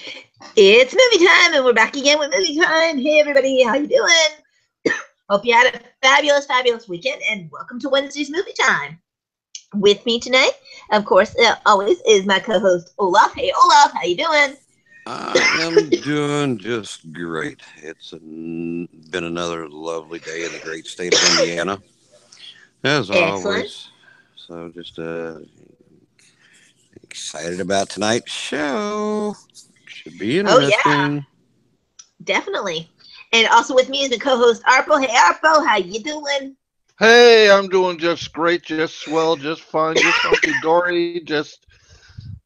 It's movie time, and we're back again with movie time. Hey, everybody, how you doing? Hope you had a fabulous, fabulous weekend, and welcome to Wednesday's movie time. With me tonight, of course, always is my co-host Olaf. Hey, Olaf, how you doing? I am doing just great. Been another lovely day in the great state of Indiana, as Excellent. always. So just excited about tonight's show. Should be Oh yeah, interesting. definitely. And also with me is the co-host Arpo. Hey, Arpo, how you doing? Hey, I'm doing just great, just swell, just fine, just hunky dory, just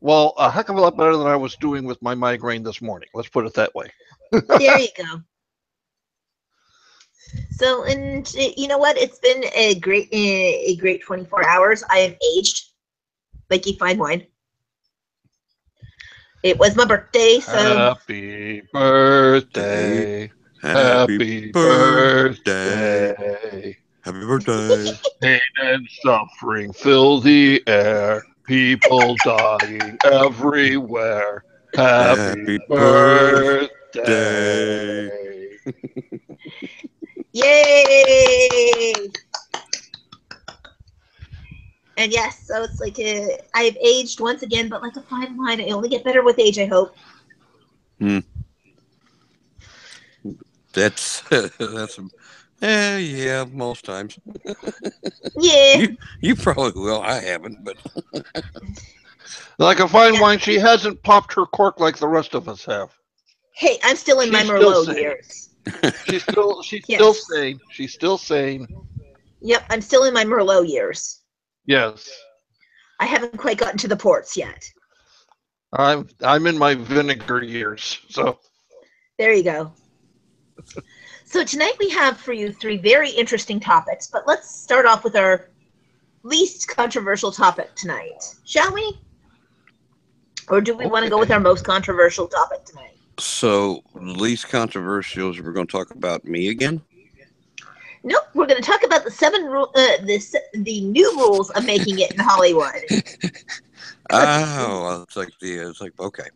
well, a heck of a lot better than I was doing with my migraine this morning. Let's put it that way. There you go. So, and you know what? It's been a great 24 hours. I have aged like you fine wine. It was my birthday, so Happy Day. birthday. Happy Happy birthday. birthday. Happy birthday. Pain and suffering fill the air. People dying everywhere. Happy Happy birthday. birthday. yay! And yes, so it's like I've aged once again, but like a fine wine. I only get better with age, I hope. Hmm. That's. Yeah, most times. Yeah, You probably will. I haven't, but Like a fine yeah. wine, she hasn't popped her cork like the rest of us have. Hey, I'm still in my She's still Merlot sane. years. She's still Yes. sane. She's still sane. Yep, I'm still in my Merlot years. Yes. I haven't quite gotten to the ports yet. I'm in my vinegar years. So There you go. So tonight we have for you three very interesting topics, but let's start off with our least controversial topic tonight, shall we? Or do we want to go with okay. our most controversial topic tonight? so least controversial is we're going to talk about me again. Nope, we're going to talk about the new rules of making it in Hollywood. Oh, it's like okay.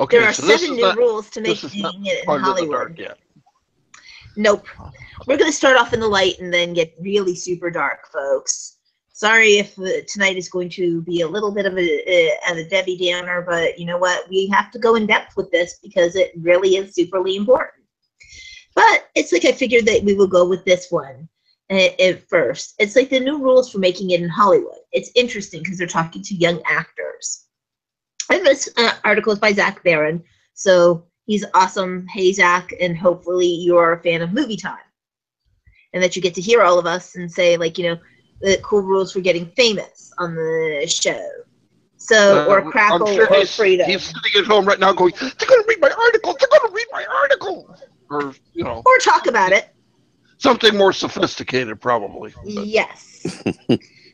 There Okay, are so this seven is new not rules to this is not making it in quite in the dark Hollywood. yet. Nope. We're going to start off in the light and then get really super dark, folks. Sorry if tonight is going to be a little bit of a Debbie Downer, but you know what? We have to go in depth with this because it really is superly important. But it's like I figured that we will go with this one at first. It's like the new rules for making it in Hollywood. It's interesting because they're talking to young actors. And this article is by Zach Barron, so he's awesome. Hey, Zach, and hopefully you're a fan of Movie Time. And that you get to hear all of us and say, like, you know, the cool rules for getting famous on the show. So, or I'm Crackle sure or he's Freedom. sitting at home right now going, "They're going to read my article. They're going to read my article," or Or talk about it. something more sophisticated, probably. But Yes.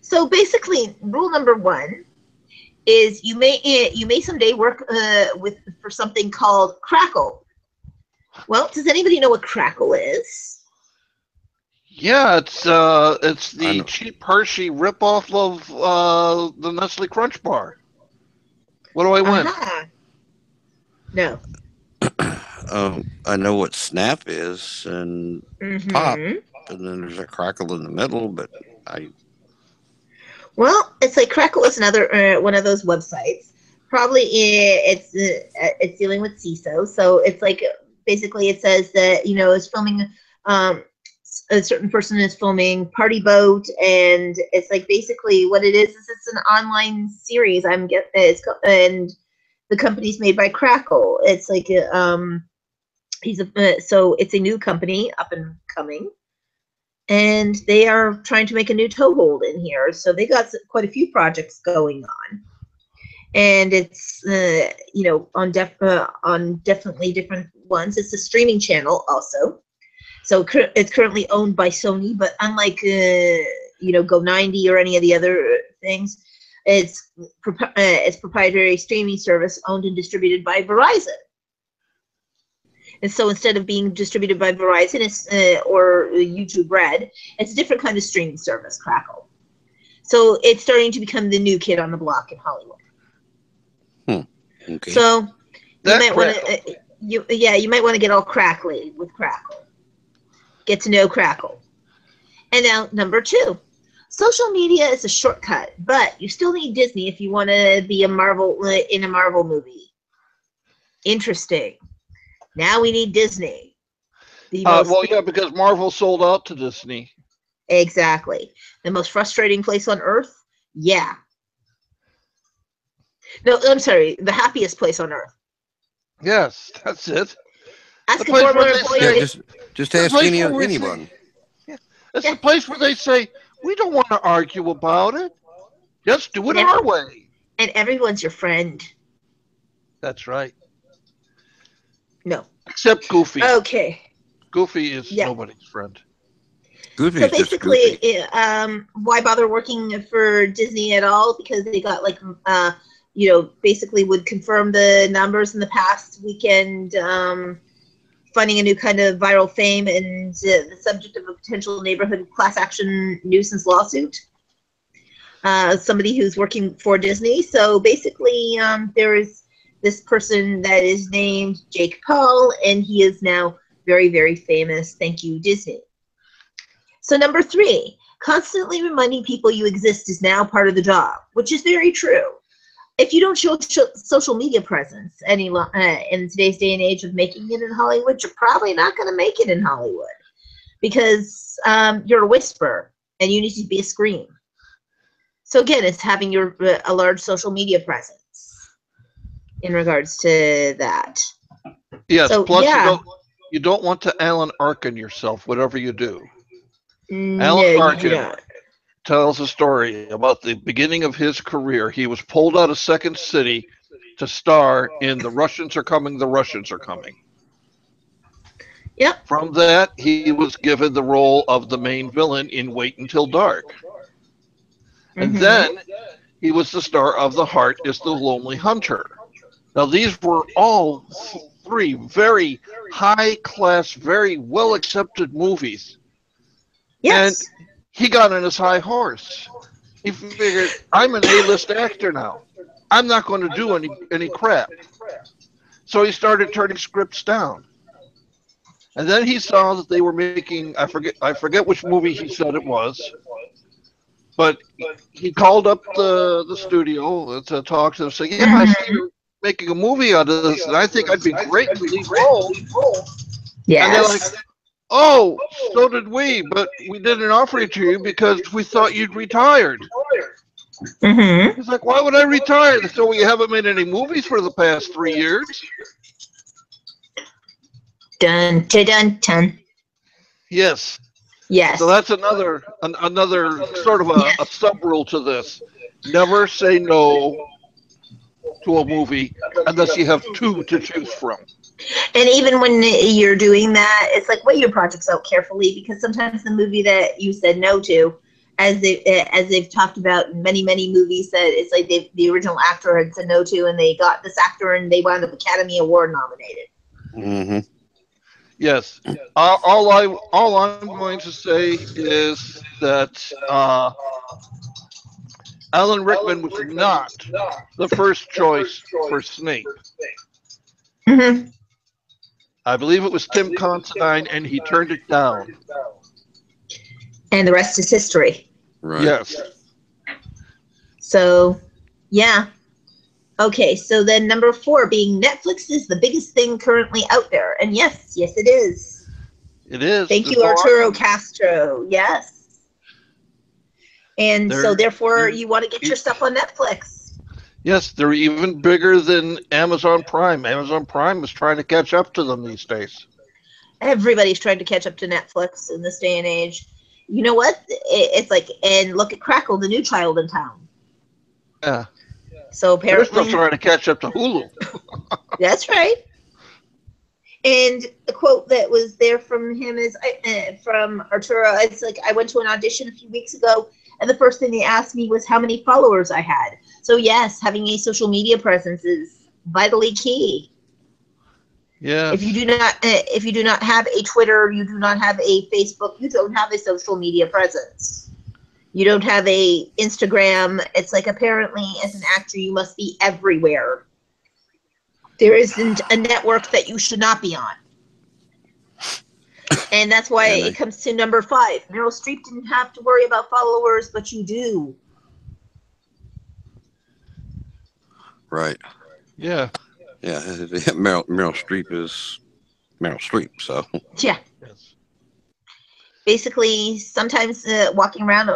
So basically, rule number one is you may someday work with for something called Crackle. Well, does anybody know what Crackle is? yeah, it's I the know. cheap Hershey ripoff of the Nestle Crunch bar. What do I win? Aha. No. I know what Snap is and Pop, Mm-hmm. and then there's a Crackle in the middle. But I Well, it's like Crackle is another one of those websites. Probably it's dealing with CISO, so it's like basically it says that it's filming. Um, a certain person is filming Party Boat, and it's like basically what it is it's an online series. And the company's made by Crackle. It's like so it's a new company up and coming, and they are trying to make a new toehold in here. So they got quite a few projects going on, and it's on definitely different ones. It's a streaming channel also. So it's currently owned by Sony, but unlike Go 90 or any of the other things, it's proprietary streaming service owned and distributed by Verizon. And so instead of being distributed by Verizon or YouTube Red, it's a different kind of streaming service, Crackle. So it's starting to become the new kid on the block in Hollywood. okay. So That might want Crackle. to you might want to get all crackly with Crackle. Get to know Crackle. And now number 2. Social media is a shortcut, but you still need Disney if you want to be in a Marvel movie. Interesting. Now we need Disney. Well, yeah, because Marvel sold out to Disney. Exactly. The most frustrating place on earth? Yeah. No, I'm sorry. The happiest place on earth. Yes, that's it. Ask The a place former where they employee. Yeah, say, just the ask place where we say, anyone. it's Yeah. the place where they say, we don't want to argue about it. Just do it And, our way. and everyone's your friend. That's right. No. Except Goofy. Okay. Goofy is Yeah. nobody's friend. So Goofy's just basically, goofy. why bother working for Disney at all? Because they got basically would confirm the numbers in the past weekend, finding a new kind of viral fame and the subject of a potential neighborhood class action nuisance lawsuit. Somebody who's working for Disney. So basically, there is this person that is named Jake Paul, and he is now very, very famous. Thank you, Disney. So number 3, constantly reminding people you exist is now part of the job, which is very true. If you don't show social media presence in today's day and age of making it in Hollywood, you're probably not going to make it in Hollywood because you're a whisper and you need to be a scream. So again, it's having a large social media presence in regards to that. Yes, So, plus yeah. you don't want to Alan Arkin yourself, whatever you do. No, Alan you do Arkin not. tells a story about the beginning of his career. He was pulled out of Second City to star in The Russians Are Coming, The Russians Are Coming. Yep. From that, he was given the role of the main villain in Wait Until Dark. And then he was the star of The Heart is the Lonely Hunter. Now, these were all 3 very high-class, very well-accepted movies. Yes. And he got on his high horse. He figured, I'm an A-list actor now. I'm not going to do any crap. So he started turning scripts down. And then he saw that they were making, I forget which movie he said it was, but he called up the studio to talk to them, saying, yeah, I see you're making a movie out of this, and I think I'd be great in the lead role. Yes. And they're like, oh, so did we, but we didn't offer it to you because we thought you'd retired. He's like, why would I retire? So you haven't made any movies for the past 3 years? Dun, dun, dun, dun. Yes. Yes. So that's another sort of a sub rule to this. Never say no to a movie unless you have 2 to choose from. And even when you're doing that, it's like weigh your projects out carefully because sometimes the movie that you said no to, as they've talked about in many movies, that it's like the original actor had said no to, and they got this actor and they wound up Academy Award nominated. Mm-hmm. Yes. All I'm going to say is that Alan Rickman was not the first choice for Snape. I believe it was Tim Considine, and he turned it down. And the rest is history. Right. Yes. So, yeah. Okay, so then number 4 being Netflix is the biggest thing currently out there. And yes, it is. It is. Thank you, Arturo Castro. Yes. And so therefore you want to get your stuff on Netflix. Yes, they're even bigger than Amazon Prime. Amazon Prime is trying to catch up to them these days. Everybody's trying to catch up to Netflix in this day and age. You know what? It's like, and look at Crackle, the new child in town. Yeah. So apparently, they're still trying to catch up to Hulu. That's right. And a quote that was there from him is from Arturo. It's like, I went to an audition a few weeks ago, and the first thing they asked me was how many followers I had. So yes, having a social media presence is vitally key. Yeah. If you do not have a Twitter, you do not have a Facebook, you don't have a social media presence. You don't have a Instagram. It's like apparently as an actor you must be everywhere. There isn't a network that you should not be on. And that's why And it comes to number 5. Meryl Streep didn't have to worry about followers, but you do. right. Yeah. Yeah. Meryl Streep is Meryl Streep. So Yeah. Yes. Basically, sometimes walking around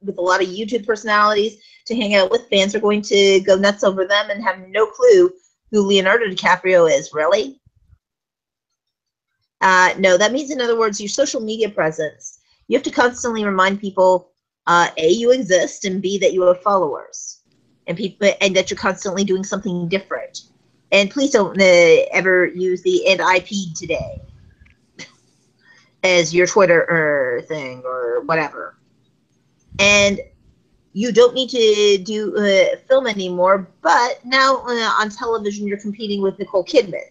with a lot of YouTube personalities to hang out with, fans are going to go nuts over them and have no clue who Leonardo DiCaprio is. Really? No, that means, in other words, your social media presence. You have to constantly remind people, A, you exist, and B, that you have followers, and that you're constantly doing something different. And please don't ever use the "and I peed today" as your Twitter thing or whatever. And you don't need to do film anymore, but now on television you're competing with Nicole Kidman.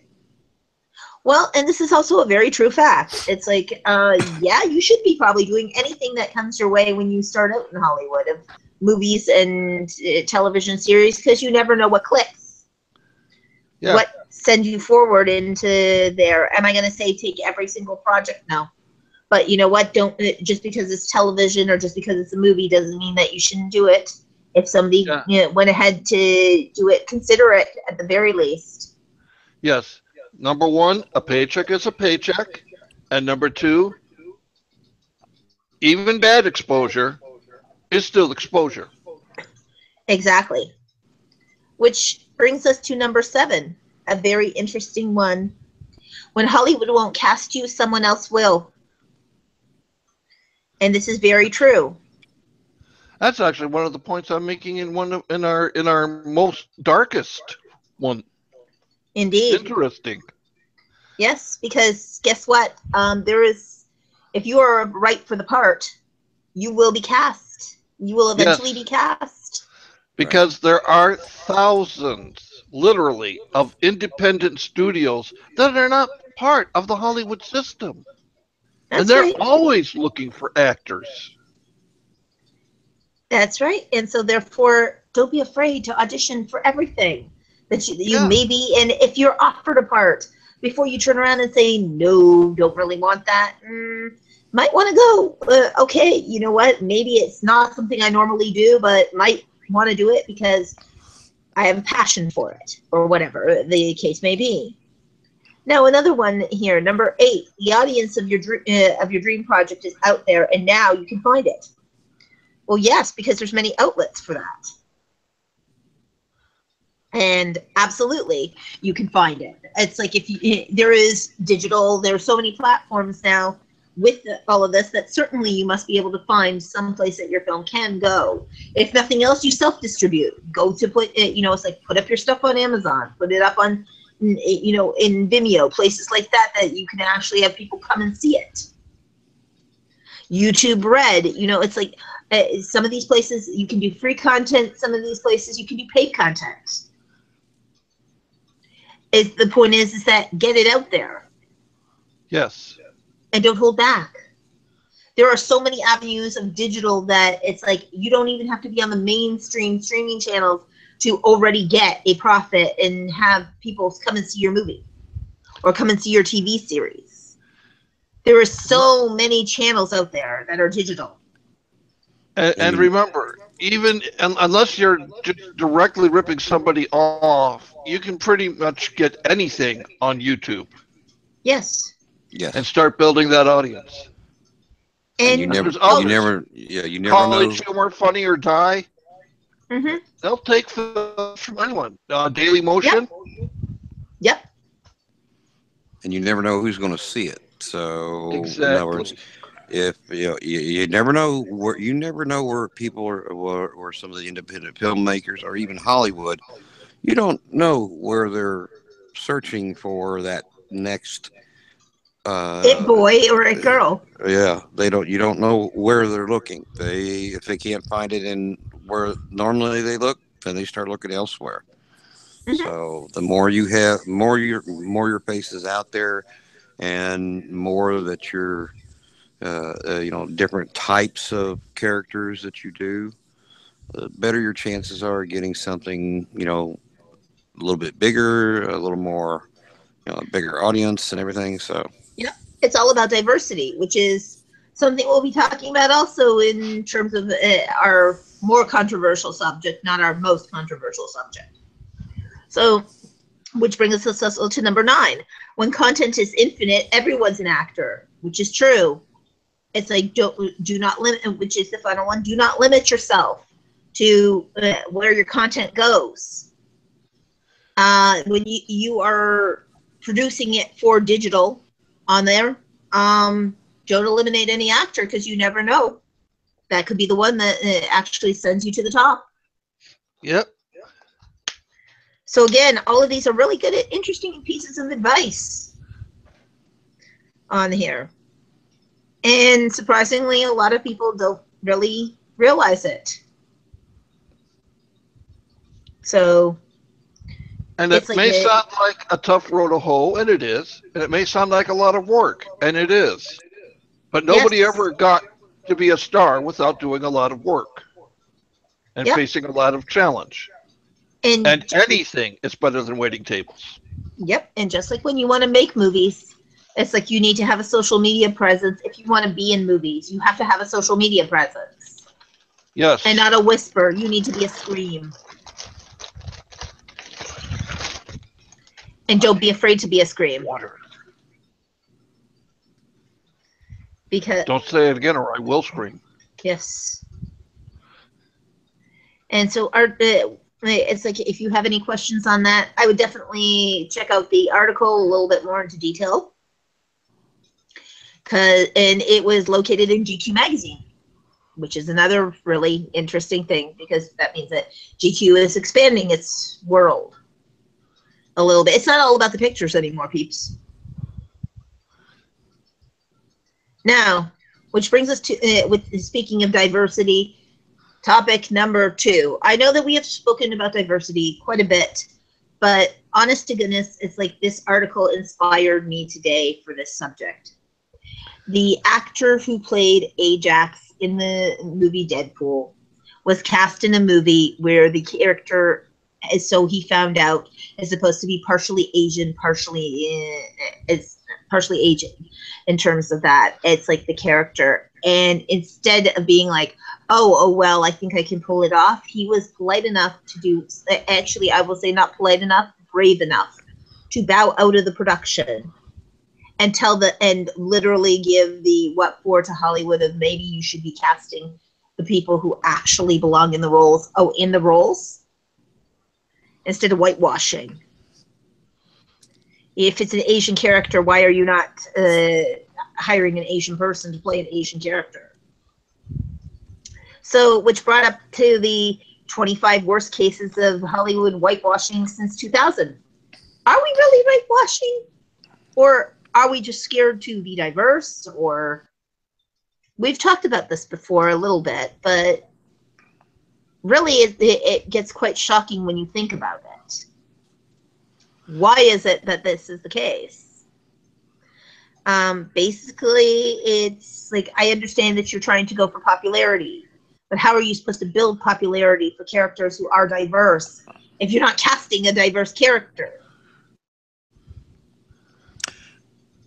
Well, and this is also a very true fact. It's like, yeah, you should be probably doing anything that comes your way when you start out in Hollywood, of movies and television series, because you never know what clicks, Yeah. what send you forward into there. Am I going to say take every single project? No. But you know what? Don't, just because it's television or just because it's a movie doesn't mean that you shouldn't do it. If somebody Yeah. went ahead to do it, consider it at the very least. Yes. Number one, a paycheck is a paycheck. And number two, even bad exposure is still exposure. Exactly. Which brings us to number 7, a very interesting one. When Hollywood won't cast you, someone else will. And this is very true. That's actually one of the points I'm making in in our most darkest one. Indeed. Interesting. Yes, because guess what? There is, if you are right for the part, you will be cast. You will eventually be Yes, cast. right. because there are thousands, literally, of independent studios that are not part of the Hollywood system. And That's they're right. always looking for actors. That's right. And so therefore, don't be afraid to audition for everything that you Yeah. maybe, and if you're offered a part, before you turn around and say, no, don't really want that, might want to go, okay, you know what? Maybe it's not something I normally do, but might want to do it because I have a passion for it, or whatever the case may be. Now, another one here, number 8, the audience of your dream project is out there, and now you can find it. Well, yes, because there's many outlets for that. And absolutely, you can find it. It's like, there is digital, there are so many platforms now with all of this that certainly you must be able to find some place that your film can go. If nothing else, you self-distribute. Go to put it, it's like put up your stuff on Amazon, put it up on, in Vimeo, places like that, that you can actually have people come and see it. YouTube Red, it's like some of these places you can do free content, some of these places you can do paid content. The point is that get it out there Yes. and don't hold back. There are so many avenues of digital that it's like you don't even have to be on the mainstream streaming channels to already get a profit and have people come and see your movie or come and see your TV series. There are so many channels out there that are digital. And And you, remember, even unless you're just directly ripping somebody off, you can pretty much get anything on YouTube Yes. and yes. start building that audience. And you And And never, there's you oh, others. never, yeah, you never College know. Humor, Funny or Die. mm-hmm. They'll take films from anyone. Daily Motion. Yep. Yep. And you never know who's going to see it. So, in other words, Exactly. if you never know where people are, or some of the independent filmmakers, or even Hollywood, you don't know where they're searching for that next. It Uh, boy or a girl. yeah, they don't. You don't know where they're looking. If they can't find it in where normally they look, then they start looking elsewhere. Mm-hmm. So the more you have, more your face is out there, and more that you're different types of characters that you do, the better your chances are of getting something, a little bit bigger, a little more, bigger audience and everything. So Yep. It's all about diversity, which is something we'll be talking about also in terms of our more controversial subject, not our most controversial subject. So, which brings us also to number 9. When content is infinite, everyone's an actor, which is true. It's like do not limit, which is the final one. Do not limit yourself to where your content goes. When you are producing it for digital on there, don't eliminate any actor because you never know. That could be the one that actually sends you to the top. Yep. So again, all of these are really good, interesting pieces of advice on here. And surprisingly, a lot of people don't really realize it. So, and it may sound like a tough road to hoe, and it is. And it may sound like a lot of work, and it is. But nobody ever got to be a star without doing a lot of work and facing a lot of challenge. And anything is better than waiting tables. Yep. And just like when you want to make movies, it's like you need to have a social media presence. If you want to be in movies, you have to have a social media presence. Yes. And not a whisper. You need to be a scream. And don't be afraid to be a scream. Water. Because don't say it again or I will scream. Yes. And so it's like if you have any questions on that, I would definitely check out the article a little bit more into detail. And it was located in GQ magazine, which is another really interesting thing because that means that GQ is expanding its world a little bit. It's not all about the pictures anymore, peeps. Now, which brings us to, speaking of diversity, topic number 2. I know that we have spoken about diversity quite a bit, but honest to goodness, it's like this article inspired me today for this subject. The actor who played Ajax in the movie Deadpool was cast in a movie where the character, so he found out, is supposed to be partially Asian, partially Asian in terms of that. It's like the character. And instead of being like, oh, well, I think I can pull it off, he was polite enough to do, actually, I will say not polite enough, brave enough to bow out of the production and literally give the what for to Hollywood of maybe you should be casting the people who actually belong in the roles. Oh, in the roles? Instead of whitewashing. If it's an Asian character, why are you not hiring an Asian person to play an Asian character? So, which brought up to the 25 worst cases of Hollywood whitewashing since 2000. Are we really whitewashing? Or are we just scared to be diverse? Or we've talked about this before a little bit, but really it gets quite shocking when you think about it. Why is it that this is the case? Basically, it's like, I understand that you're trying to go for popularity, but how are you supposed to build popularity for characters who are diverse if you're not casting a diverse character?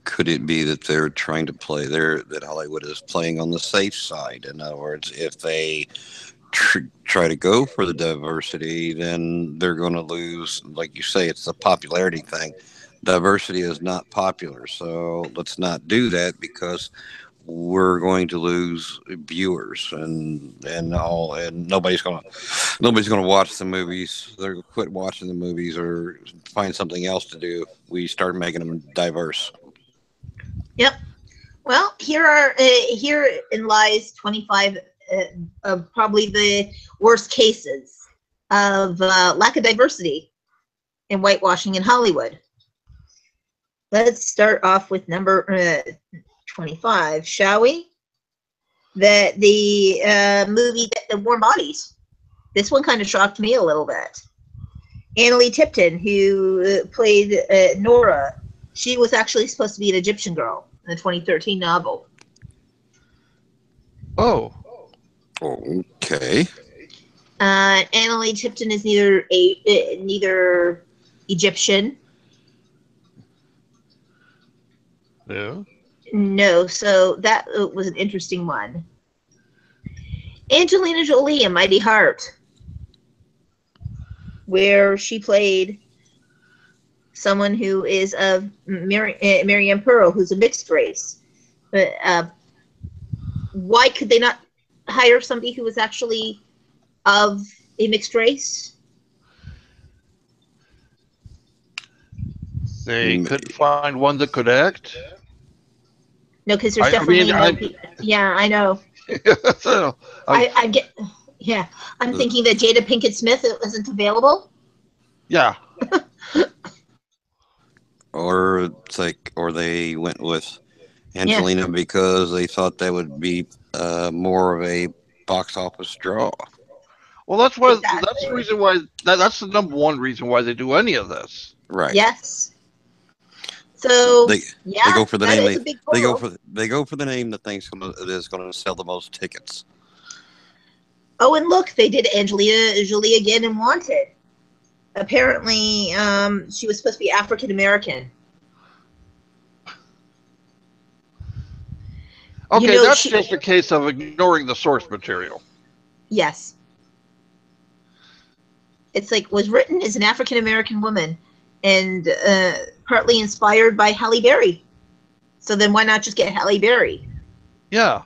Could it be that they're trying to play that Hollywood is playing on the safe side? In other words, if they try to go for the diversity, then they're going to lose. Like you say, it's a popularity thing. Diversity is not popular, so let's not do that because we're going to lose viewers and nobody's gonna watch the movies. They're gonna quit watching the movies or find something else to do. We start making them diverse. Yep. Well, herein lies 25 of probably the worst cases of lack of diversity in whitewashing in Hollywood. Let's start off with number 25, shall we? The movie The Warm Bodies. This one kind of shocked me a little bit. Annalie Tipton, who played Nora, she was actually supposed to be an Egyptian girl in the 2013 novel. Oh. Okay. Annalie Tipton is neither Egyptian. Yeah. No, so that was an interesting one. Angelina Jolie in Mighty Heart, where she played someone who is of Marianne Pearl, who's a mixed race. But why could they not hire somebody who was actually of a mixed race? They couldn't find one that could act. No, because there's definitely no people. Yeah, I know. So, I get. Yeah, I'm thinking that Jada Pinkett Smith isn't available. yeah. Or it's like, or they went with Angelina because they thought that would be more of a box office draw. Well, that's why. Exactly. That's the reason why. That's the number one reason why they do any of this. Right. Yes. So they go for the that name. is a big They go pull. for the name that thinks it is going to sell the most tickets. Oh, and look, they did Angelina Jolie again in Wanted. Apparently, she was supposed to be African American. Okay, that's just a case of ignoring the source material. Yes. It's like, was written as an African American woman and partly inspired by Halle Berry. So then why not just get Halle Berry? Yeah.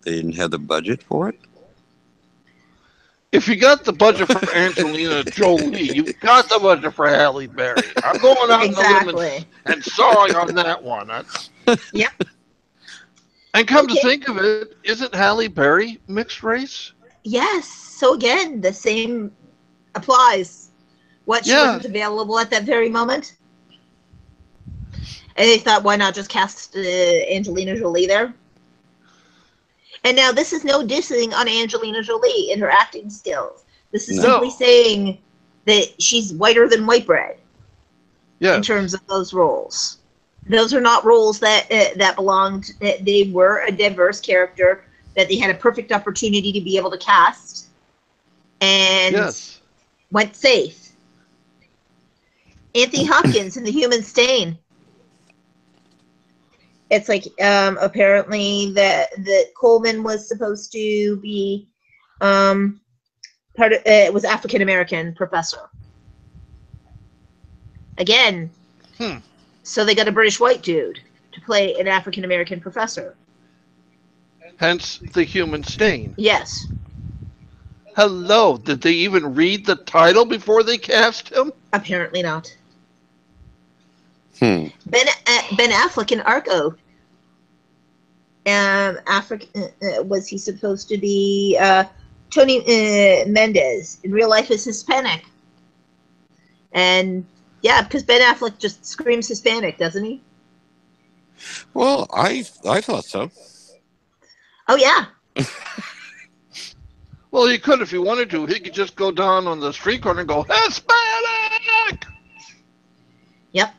They didn't have the budget for it? If you got the budget for Angelina Jolie, you've got the budget for Halle Berry. I'm going out on a limb and sorry on that one. Yep. And come to think of it, isn't Halle Berry mixed race? Yes. So again, the same applies. What, she wasn't available at that very moment? And they thought, why not just cast Angelina Jolie there? And now this is no dissing on Angelina Jolie in her acting skills. This is simply saying that she's whiter than white bread in terms of those roles. Those are not roles that that belonged. They were a diverse character that they had a perfect opportunity to be able to cast, and went safe. Anthony Hopkins in The Human Stain. It's like apparently that Coleman was supposed to be part of. It was African American professor. Again. So they got a British white dude to play an African American professor. Hence The Human Stain. Yes. Hello. Did they even read the title before they cast him? Apparently not. Ben Affleck in Argo. Was he supposed to be Tony Mendez? In real life, is Hispanic. And yeah, because Ben Affleck just screams Hispanic, doesn't he? Well, I thought so. Oh yeah. Well, he could if he wanted to. He could just go down on the street corner and go Hispanic. Yep.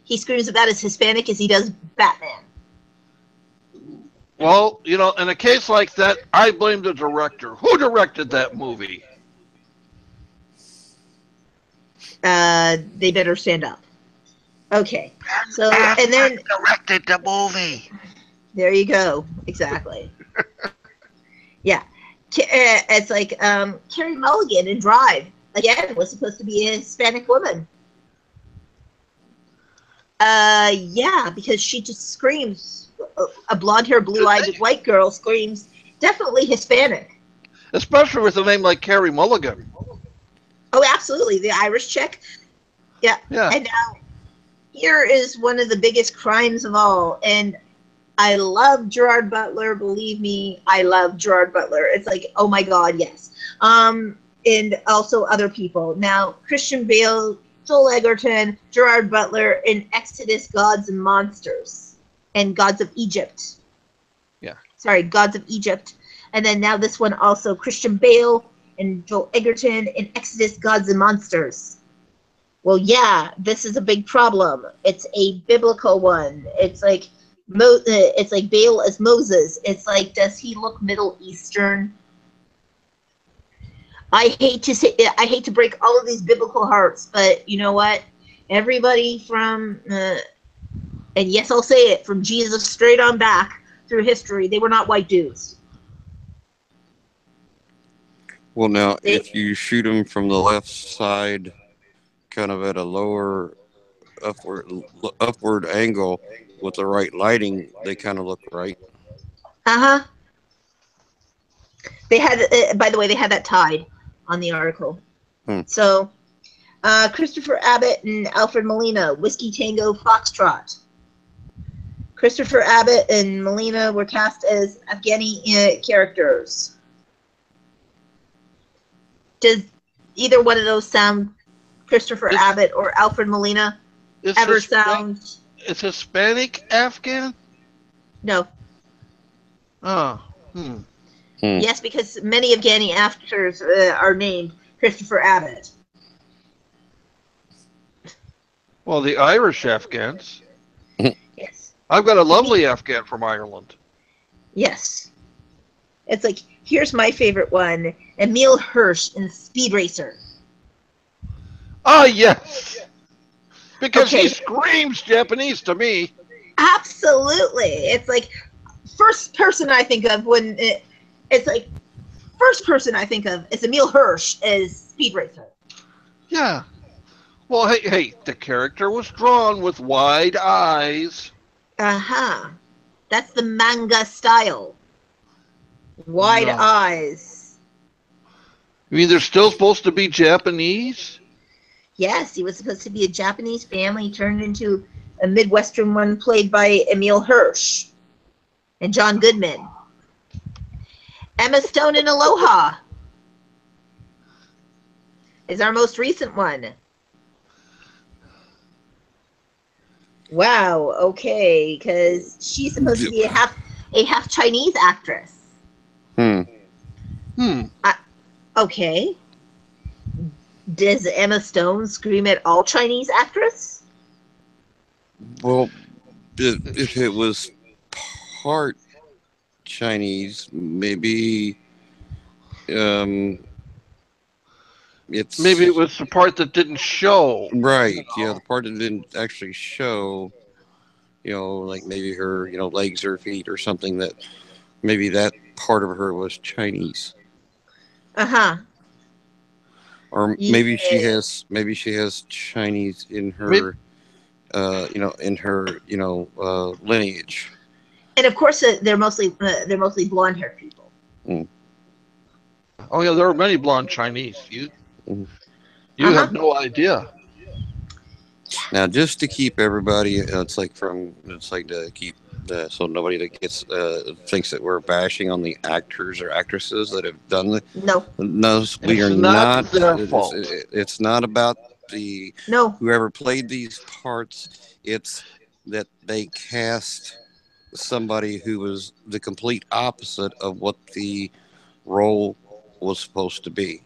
He screams about as Hispanic as he does Batman. Well, you know, in a case like that, I blame the director. Who directed that movie? They better stand up. Okay. So, and then directed the movie. There you go. Exactly. Yeah. It's like Carey Mulligan in Drive. Again, was supposed to be a Hispanic woman. Yeah, because she just screams. A blonde-haired, blue-eyed white girl screams, definitely Hispanic. Especially with a name like Carey Mulligan. Oh, absolutely. The Irish chick. Yeah. And now, here is one of the biggest crimes of all. And I love Gerard Butler. Believe me, I love Gerard Butler. It's like, oh my God, yes. And also other people. Now, Christian Bale, Joel Egerton, Gerard Butler in Exodus, Gods and Monsters. And Gods of Egypt. Yeah. Sorry, Gods of Egypt. And then now this one also, Christian Bale and Joel Egerton in Exodus, Gods and Monsters. Well, yeah, this is a big problem. It's a biblical one. It's like it's like Bale as Moses. It's like, does he look Middle Eastern? I hate to break all of these biblical hearts, but you know what? Everybody from, and yes, I'll say it, from Jesus straight on back through history, they were not white dudes. Well, now, They, if you shoot them from the left side, kind of at a lower upward angle with the right lighting, they kind of look right. uh-huh. They had, by the way, they had that tied on the article. Hmm. So, Christopher Abbott and Alfred Molina, Whiskey Tango Foxtrot. Christopher Abbott and Molina were cast as Afghani characters. Does either one of those sound Christopher Abbott or Alfred Molina ever sound? It's Hispanic Afghan? No. Oh. Yes, because many Afghani actors are named Christopher Abbott. Well, the Irish Afghans. Yes. I've got a lovely Afghan from Ireland. Yes. It's like, here's my favorite one, Emil Hirsch in Speed Racer. Ah, yes. Because he screams Japanese to me. Absolutely. It's like, first person I think of when it's like, first person I think of is Emil Hirsch as Speed Racer. Yeah. Well, hey, the character was drawn with wide eyes. Uh-huh. That's the manga style. Wide eyes. You mean they're still supposed to be Japanese? Yes, he was supposed to be a Japanese family turned into a Midwestern one played by Emil Hirsch and John Goodman. Emma Stone in Aloha is our most recent one. Wow, okay, because she's supposed to be a half Chinese actress. Okay. Does Emma Stone scream at all Chinese actress? Well, if it was part Chinese, maybe it's maybe it was the part that didn't show. Right. Yeah, the part that didn't actually show. Like maybe her, legs or feet or something that maybe that part of her was Chinese. Uh-huh. Or maybe she has Chinese in her, in her, lineage. And of course, they're mostly blonde-haired people. Oh yeah, there are many blonde Chinese. You have no idea. Now, just to keep everybody, it's like to keep so nobody that gets thinks that we're bashing on the actors or actresses that have done the. No, we are not their fault. It's not about whoever played these parts. It's that they cast somebody who was the complete opposite of what the role was supposed to be.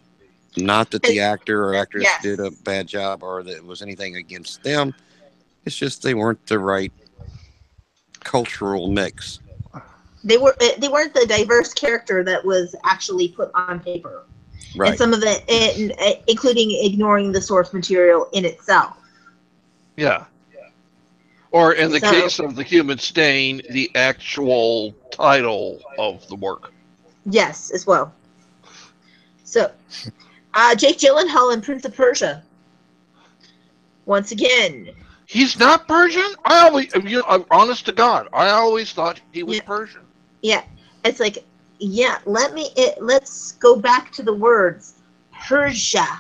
Not that the actor or actress did a bad job or that it was anything against them. It's just they weren't the right cultural mix. They weren't the diverse character that was actually put on paper. Right. And some of it, including ignoring the source material in itself. Yeah. Or in the case of The Human Stain, the actual title of the work. Yes, as well. So, Jake Gyllenhaal in Prince of Persia. Once again. He's not Persian? I'm honest to God, I always thought he was Persian. Yeah, it's like, let's go back to the words. Persia.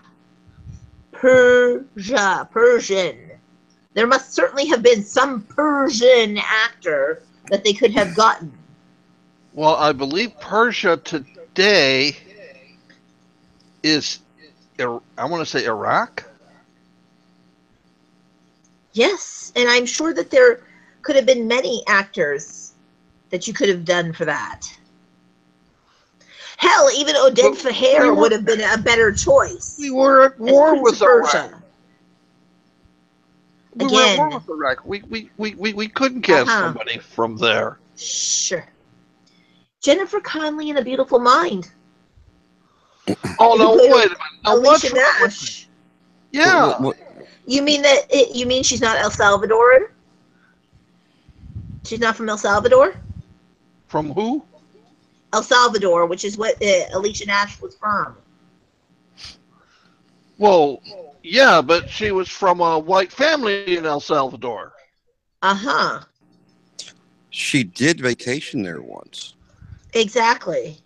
Persian. There must certainly have been some Persian actor that they could have gotten. Well, I believe Persia today is, I want to say Iraq? Yes, and I'm sure that there could have been many actors that you could have done for that. Hell, even Oded Feher would have been a better choice. We were at war with Iraq. We were at war with Iraq. We couldn't cast somebody from there. Sure. Jennifer Connelly in A Beautiful Mind. Oh, no, who played wait a minute. Now, Alicia what's wrong with me? Nash. Yeah. You mean that? You mean she's not El Salvadoran? She's not from El Salvador? From who? El Salvador, which is what Alicia Nash was from. Well, yeah, but she was from a white family in El Salvador. Uh-huh. She did vacation there once, Exactly.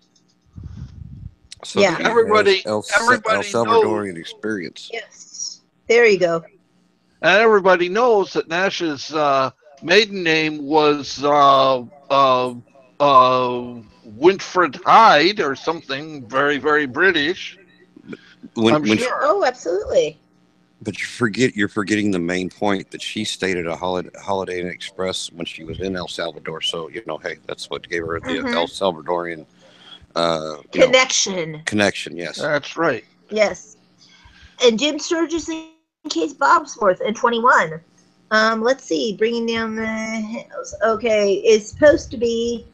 so Yeah. she has El Everybody knows, Salvadorian experience. Yes. There you go. and everybody knows that Nash's maiden name was Winfred Hyde or something very, very British. I'm When Yeah. sure. Oh, absolutely. But you're forgetting the main point that she stayed at a Holiday Inn Express when she was in El Salvador. So hey, that's what gave her the El Mm-hmm. Salvadorian Connection. connection. Yes. That's right. Yes. And Jim Sturgis in Case Bobsworth in 21. Let's see. Bringing down the hills. Okay. It's supposed to be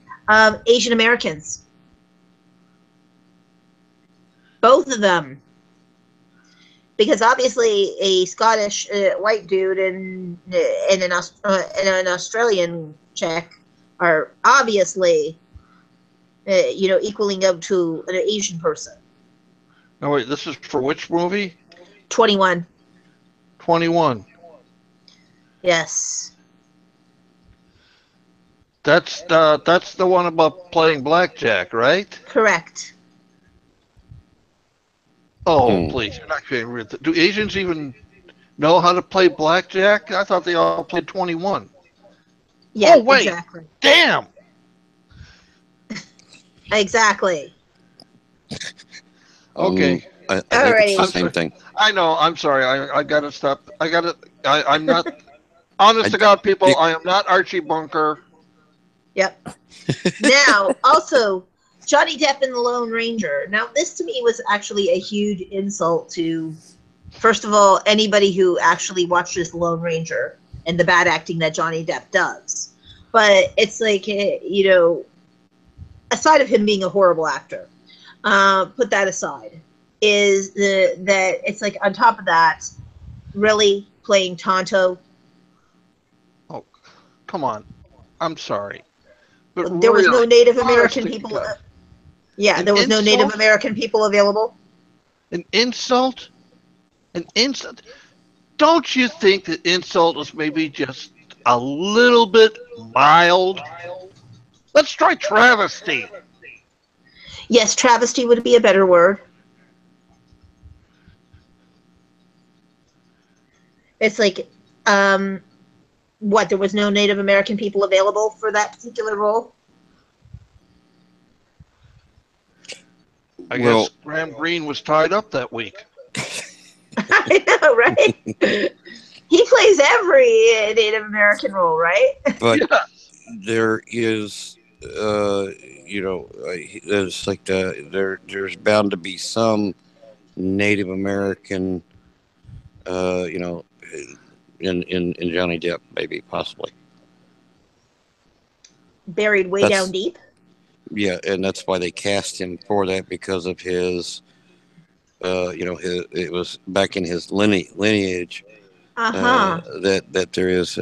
Asian Americans. Both of them. Because obviously a Scottish white dude and an Australian chick are obviously equaling up to an Asian person. No, wait, this is for which movie? 21. 21. Yes. That's the one about playing blackjack, right? Correct. Oh, please, you're not kidding me. Do Asians even know how to play blackjack? I thought they all played 21. Yeah, Oh, wait. exactly. Damn. Exactly. Okay. I think it's the Alrighty. same thing. I know. I'm sorry. I gotta stop. I'm not. Honest to God, people, It, I am not Archie Bunker. Yep. Now, also, Johnny Depp and the Lone Ranger. Now, this to me was actually a huge insult to, first of all, anybody who actually watches The Lone Ranger and the bad acting that Johnny Depp does. But it's like, aside of him being a horrible actor, put that aside, is that it's like on top of that, really playing Tonto. Oh, come on. I'm sorry. But There was no really, Native honest American to people. God, Yeah, an there was no Native insult? American people available. An insult? An insult? Don't you think that insult is maybe just a little bit mild? Let's try travesty. Yes, travesty would be a better word. It's like, what? There was no Native American people available for that particular role. I well, guess Graham Greene was tied up that week. I know, right? He plays every Native American role, right? but Yeah. there is, it's like there's bound to be some Native American, you know, in Johnny Depp, maybe possibly. Buried way down That's deep. Yeah, and that's why they cast him for that because of his, it was back in his lineage Uh-huh. that there is,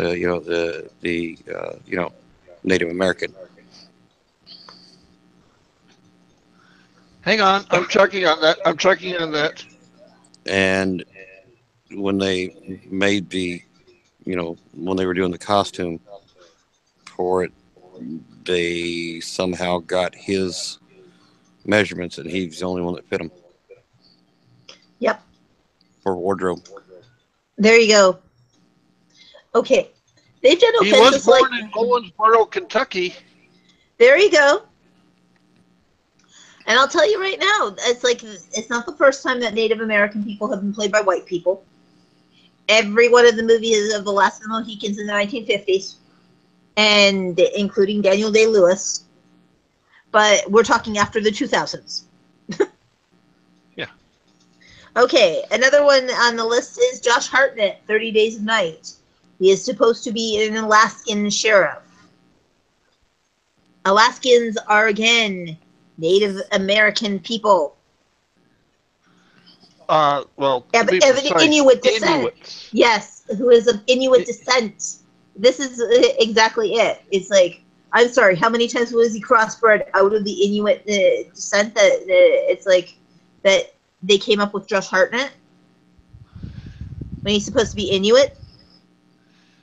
Native American. Hang on. I'm checking on that. I'm checking on that. And when they made when they were doing the costume for it, they somehow got his measurements, and he's the only one that fit him Yep. for wardrobe. There you go. Okay. They've done He was offenses like, born in Owensboro, Kentucky. there you go. And I'll tell you right now, it's not the first time that Native American people have been played by white people. Every one of the movies of the Last of the Mohicans in the 1950s, and including Daniel Day-Lewis. But we're talking after the 2000s. Yeah. Okay, another one on the list is Josh Hartnett, 30 Days of Night. He is supposed to be an Alaskan sheriff. Alaskans are, again, Native American people. Well, to be precise, Inuit descent. Inuits. Yes, who is of Inuit descent. This is exactly it. It's like, I'm sorry, how many times was he crossbred out of the Inuit descent that it's like that they came up with Josh Hartnett when he's supposed to be Inuit?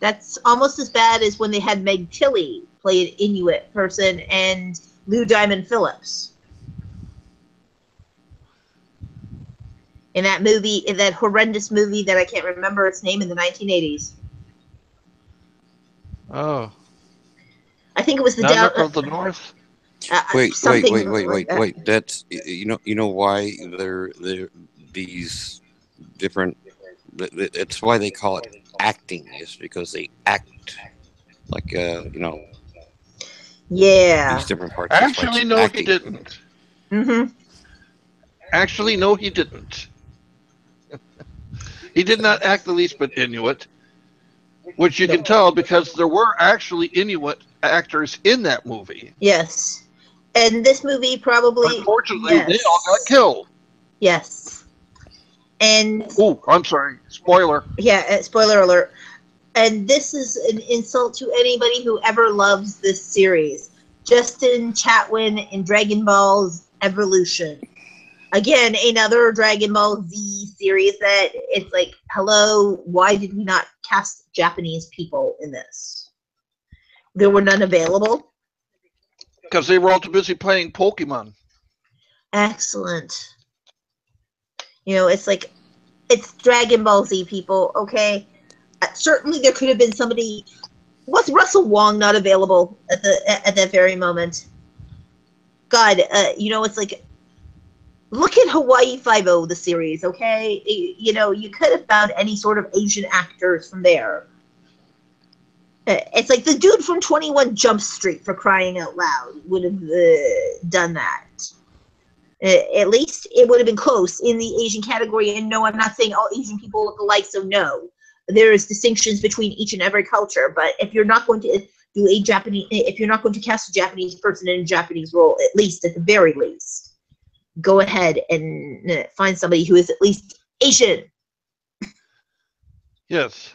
That's almost as bad as when they had Meg Tilly play an Inuit person and Lou Diamond Phillips. In that movie, in that horrendous movie that I can't remember its name in the 1980s. Oh. I think it was the Nanook of the North? Wait. That. That's you know why they're these different. It's why they call it acting. Is because they act like Yeah. these different parts. That's why it's Actually, no, he acting. didn't. Mm-hmm. Actually, no, he didn't. He did not act the least bit Inuit, which you can tell because there were actually Inuit actors in that movie. Yes. And this movie probably. Unfortunately, Yes. they all got killed. Yes. And. Oh, I'm sorry. Spoiler. Yeah, spoiler alert. And this is an insult to anybody who ever loves this series. Justin Chatwin in Dragon Ball's Evolution. Again, another Dragon Ball Z series that it's like, hello, why did we not cast Japanese people in this? There were none available. Because they were all too busy playing Pokemon. Excellent. You know, it's like, it's Dragon Ball Z, people, okay? Certainly there could have been somebody. Was Russell Wong not available at that very moment? God, you know, it's like, look at Hawaii Five-0, the series, okay? You know, you could have found any sort of Asian actors from there. It's like the dude from 21 Jump Street, for crying out loud, would have done that. At least it would have been close in the Asian category. And no, I'm not saying all Asian people look alike, so no. There is distinctions between each and every culture. But if you're not going to do a Japanese, if you're not going to cast a Japanese person in a Japanese role, at least, at the very least, go ahead and find somebody who is at least Asian. Yes.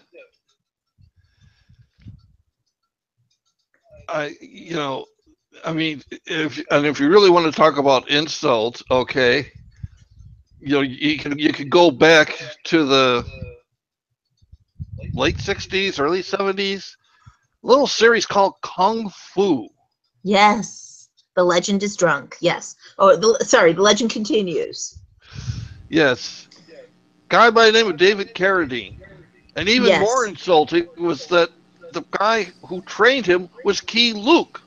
I mean, if you really want to talk about insults, okay, you can go back to the late '60s, early '70s, a little series called Kung Fu. Yes, the legend is drunk. Yes. Oh, the legend continues. Yes, guy by the name of David Carradine, and even more insulting was that the guy who trained him was Key Luke.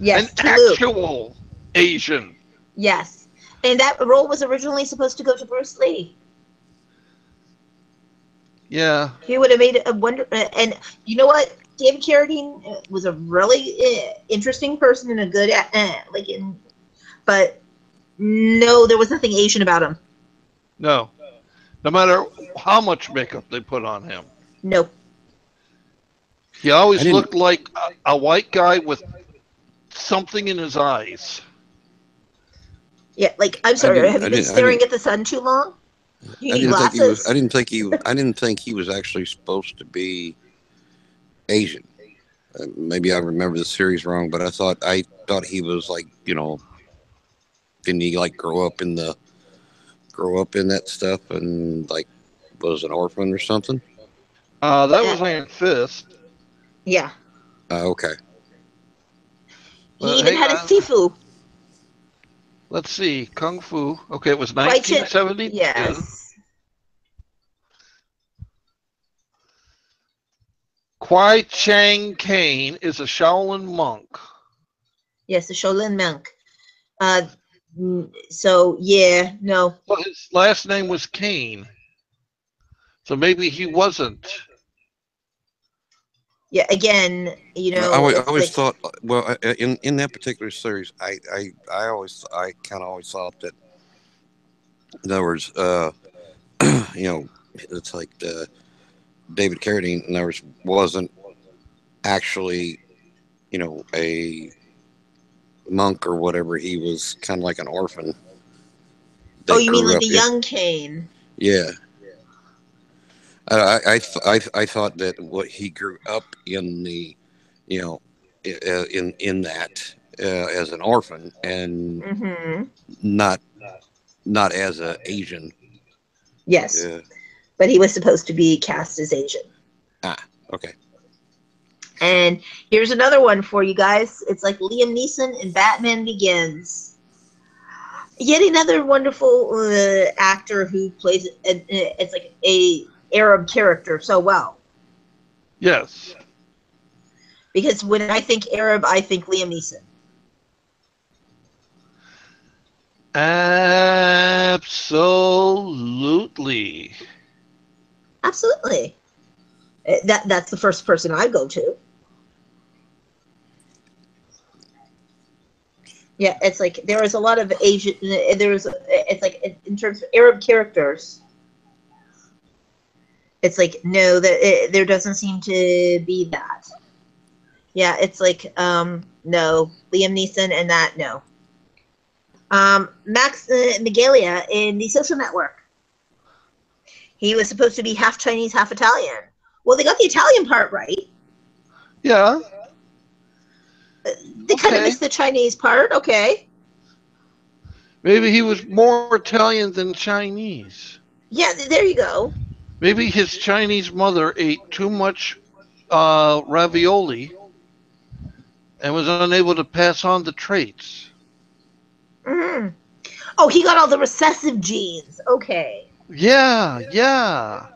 Yes, an actual Asian. Yes, and that role was originally supposed to go to Bruce Lee. Yeah, he would have made a wonder. And you know what? David Carradine was a really interesting person and a good but no, there was nothing Asian about him. No matter how much makeup they put on him. Nope. He always looked like a white guy with something in his eyes. Yeah, like, I'm sorry, have you been staring at the sun too long? You need glasses? I didn't think he was actually supposed to be Asian. Maybe I remember the series wrong, but I thought he was like, didn't he like grow up in that stuff and like was an orphan or something? That was Iron Fist. Yeah. Okay. He even had a Sifu. Let's see, Kung Fu. Okay, it was 1970. Yes. Kwai Chang Caine is a Shaolin monk. Yes, a Shaolin monk. So yeah, no. Well, his last name was Caine, so maybe he wasn't. Yeah, again, I always thought. Well, in that particular series, I kind of always thought that. In other words, it's like David Carradine, in other words, wasn't actually, a monk or whatever. He was kind of like an orphan. Oh, you mean like the young Caine? Yeah. I thought that what he grew up in the, you know, in that as an orphan and Mm-hmm. not as a Asian. Yes, Uh, but he was supposed to be cast as Asian. okay. And here's another one for you guys. It's like Liam Neeson in Batman Begins. Yet another wonderful actor who plays it's like a Arab character so well. Yes. Because when I think Arab, I think Liam Neeson. Absolutely. Absolutely. That's the first person I go to. Yeah, it's like there was a lot of Asian. It's like in terms of Arab characters. It's like no, there doesn't seem to be that. Yeah, it's like no, Liam Neeson and that no. Max Migalia in The Social Network. He was supposed to be half Chinese, half Italian. Well, they got the Italian part right. Yeah. They kind of missed the Chinese part. Okay. Maybe he was more Italian than Chinese. Yeah, there you go. Maybe his Chinese mother ate too much ravioli and was unable to pass on the traits. Mm-hmm. Oh, he got all the recessive genes. Okay. Yeah, yeah.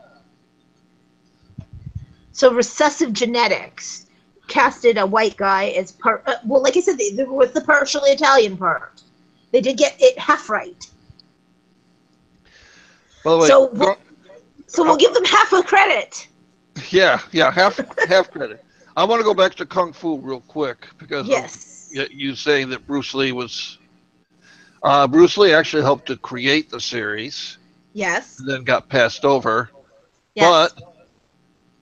So recessive genetics casted a white guy as part. Well, like I said, there was the partially Italian part. They did get it half right. By the way, so we'll give them half a credit. Yeah, half credit. I want to go back to Kung Fu real quick because of you saying that Bruce Lee was. Bruce Lee actually helped to create the series. Yes. And then got passed over. Yes. But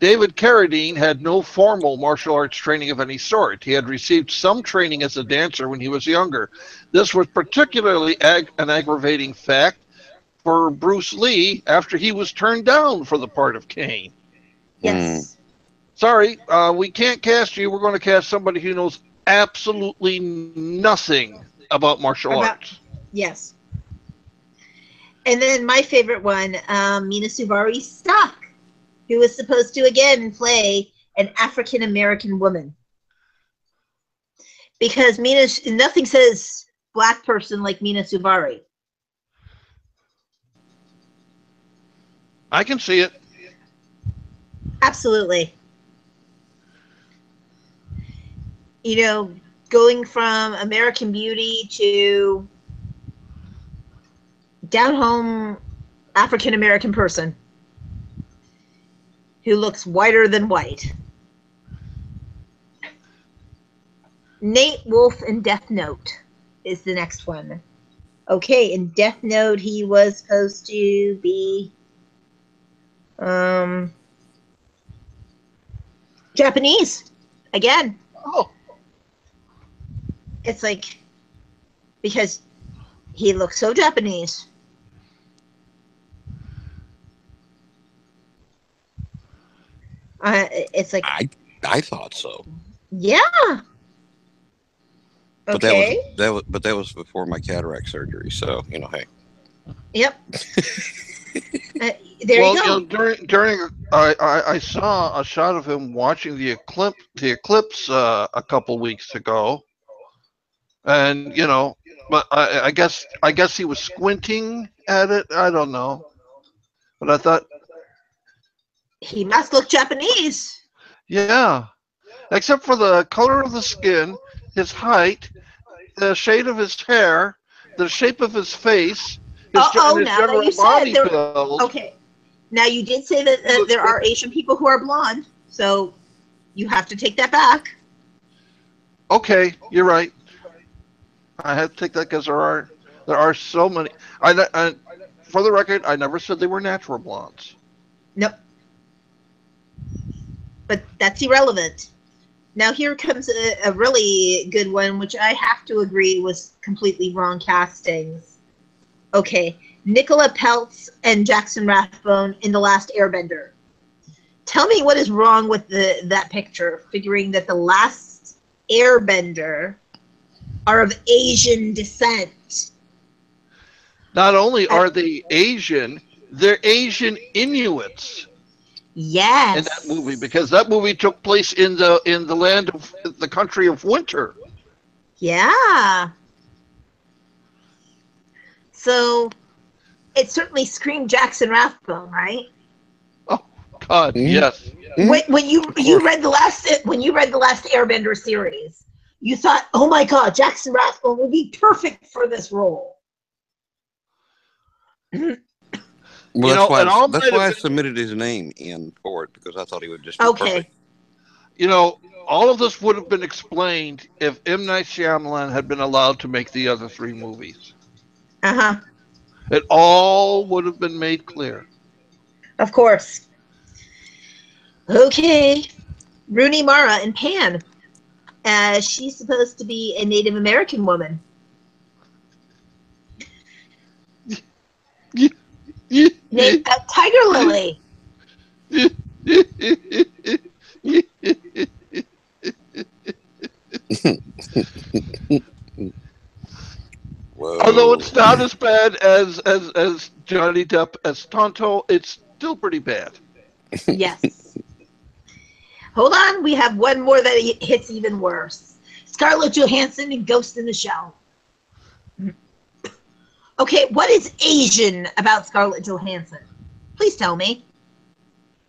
David Carradine had no formal martial arts training of any sort. He had received some training as a dancer when he was younger. This was particularly an aggravating fact for Bruce Lee after he was turned down for the part of Kane. Yes. Sorry, we can't cast you. We're going to cast somebody who knows absolutely nothing about martial arts. Yes. And then my favorite one, Mina Suvari Stock, who was supposed to again play an African American woman. Because nothing says black person like Mina Suvari. I can see it. Absolutely. You know, going from American Beauty to down home African American person who looks whiter than white. Nate Wolf in Death Note is the next one. Okay, in Death Note he was supposed to be Japanese again. Oh. It's like because he looks so Japanese. It's like I thought so. Yeah. But okay. that was before my cataract surgery. So hey. Yep. There you go. During I saw a shot of him watching the eclipse a couple weeks ago, and but I guess he was squinting at it. I don't know, but I thought he must look Japanese. Yeah, except for the color of the skin, his height, the shade of his hair, the shape of his face, his general body build. Okay, now you did say that there are Asian people who are blonde, so you have to take that back. Okay, you're right. I have to take that because there are so many. I for the record, I never said they were natural blondes. Nope. But that's irrelevant. Now here comes a really good one, which I have to agree was completely wrong castings. Okay, Nicola Peltz and Jackson Rathbone in The Last Airbender. Tell me what is wrong with that picture, figuring that the Last Airbender are of Asian descent. Not only are they Asian, they're Asian Inuits. Yes. In that movie, because that movie took place in the land of the country of winter. Yeah. So it certainly screamed Jackson Rathbone, right? Oh God, yes. When you read the last Airbender series, you thought, oh my God, Jackson Rathbone would be perfect for this role. Well, that's why I submitted his name in for it, because I thought he would just be perfect. All of this would have been explained if M. Night Shyamalan had been allowed to make the other 3 movies. Uh-huh. It all would have been made clear. Of course. Okay. Rooney Mara in Pan. She's supposed to be a Native American woman. Named Tiger Lily. Although it's not as bad as Johnny Depp as Tonto, it's still pretty bad. Yes. Hold on, we have one more that hits even worse. Scarlett Johansson in Ghost in the Shell. Okay, what is Asian about Scarlett Johansson? Please tell me.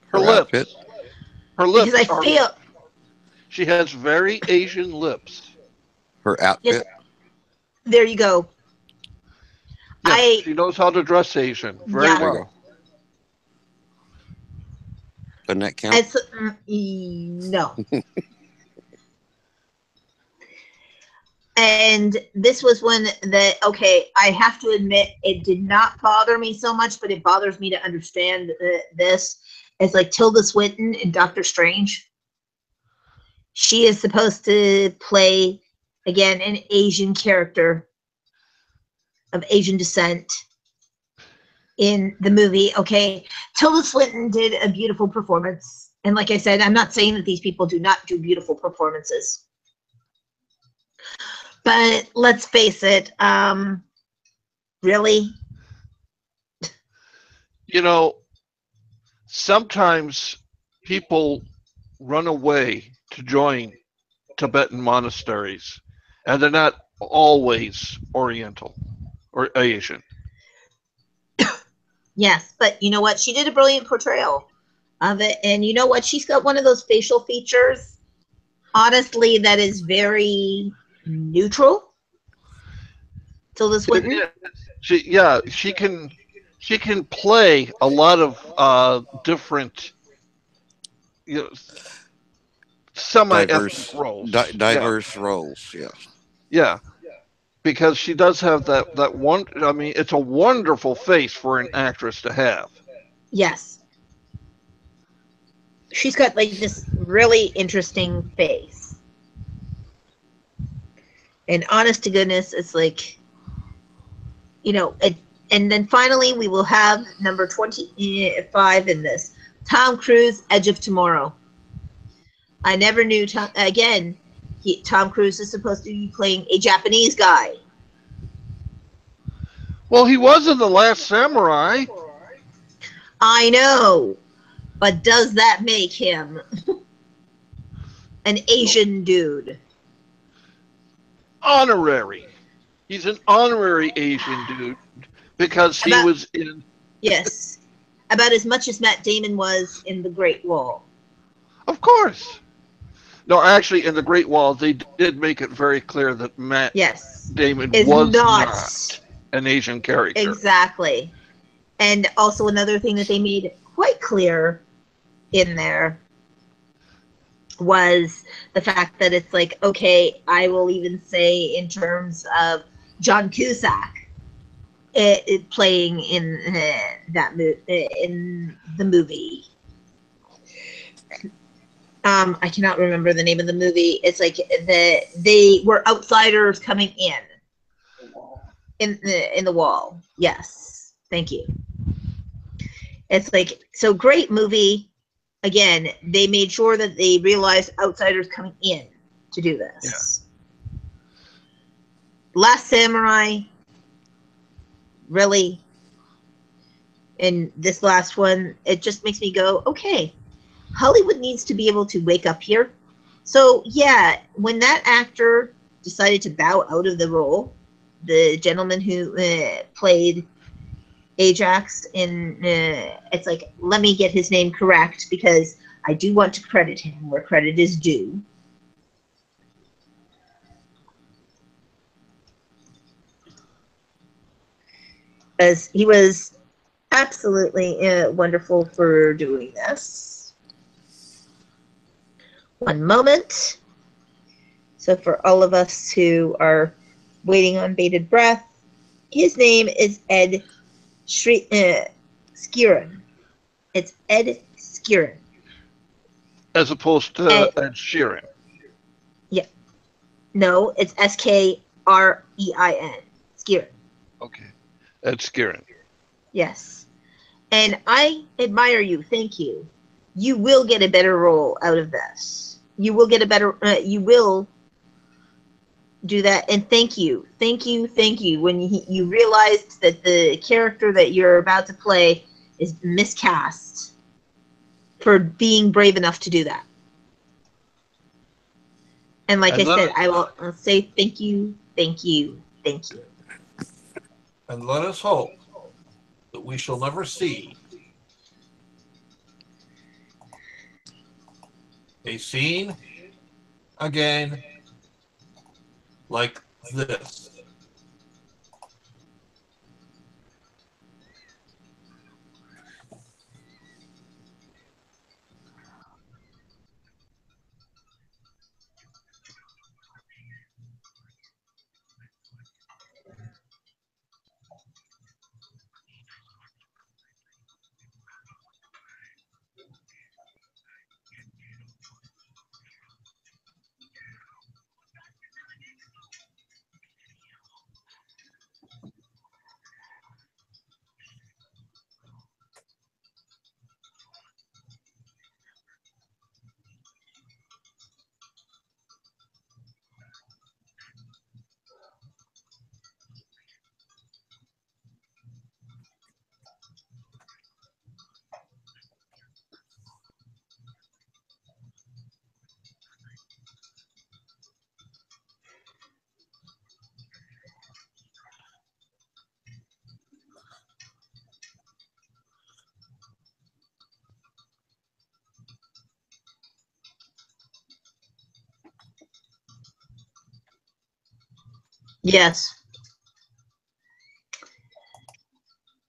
Her lips. Her lips. Because I feel she has very Asian lips. Her outfit. Yes. There you go. Yes, she knows how to dress Asian very well. Doesn't that count? No. And this was one that, okay, I have to admit, it did not bother me so much, but it bothers me to understand this. It's like Tilda Swinton in Doctor Strange. She is supposed to play, again, an Asian character of Asian descent in the movie. Okay, Tilda Swinton did a beautiful performance. And like I said, I'm not saying that these people do not do beautiful performances. But let's face it, really? Sometimes people run away to join Tibetan monasteries, and they're not always Oriental or Asian. Yes, but you know what? She did a brilliant portrayal of it. And you know what? She's got one of those facial features, honestly, that is very neutral. Tilda Swinton? She can play a lot of different semi-ethnic roles. Diverse roles, yes. Yeah. Because she does have that one. I mean, it's a wonderful face for an actress to have. Yes. She's got like this really interesting face. And honest to goodness, it's like, and then finally we will have number 25 in this. Tom Cruise, Edge of Tomorrow. I never knew, Tom Cruise is supposed to be playing a Japanese guy. Well, he was in The Last Samurai. I know, but does that make him an Asian dude? Honorary. He's an honorary Asian dude because he was in... Yes. About as much as Matt Damon was in The Great Wall. Of course. No, actually, in The Great Wall, they did make it very clear that Matt Damon was not an Asian character. Exactly. And also another thing that they made quite clear in there was the fact that it's like, okay, I will even say in terms of John Cusack it playing in in the movie. I cannot remember the name of the movie. It's like they were outsiders coming in the wall. Yes, Thank you. It's like, so great movie. Again, they made sure that they realized outsiders coming in to do this. Yeah. Last Samurai, really. And this last one, it just makes me go, okay, Hollywood needs to be able to wake up here. So, yeah, when that actor decided to bow out of the role, the gentleman who played Ajax in, it's like, let me get his name correct because I do want to credit him where credit is due. As he was absolutely wonderful for doing this. One moment. So for all of us who are waiting on bated breath, his name is Ed Skieran. It's Ed Skieran. As opposed to Ed Sheeran. Yeah. No, it's Skrein. Skieran. Okay. Ed Skieran. Yes. And I admire you. Thank you. You will get a better role out of this. You will get a better, you will do that. And thank you. Thank you. Thank you. When you realized that the character that you're about to play is miscast for being brave enough to do that. And like I said, I will say thank you, thank you, thank you. And let us hope that we shall never see a scene again like this. Yes.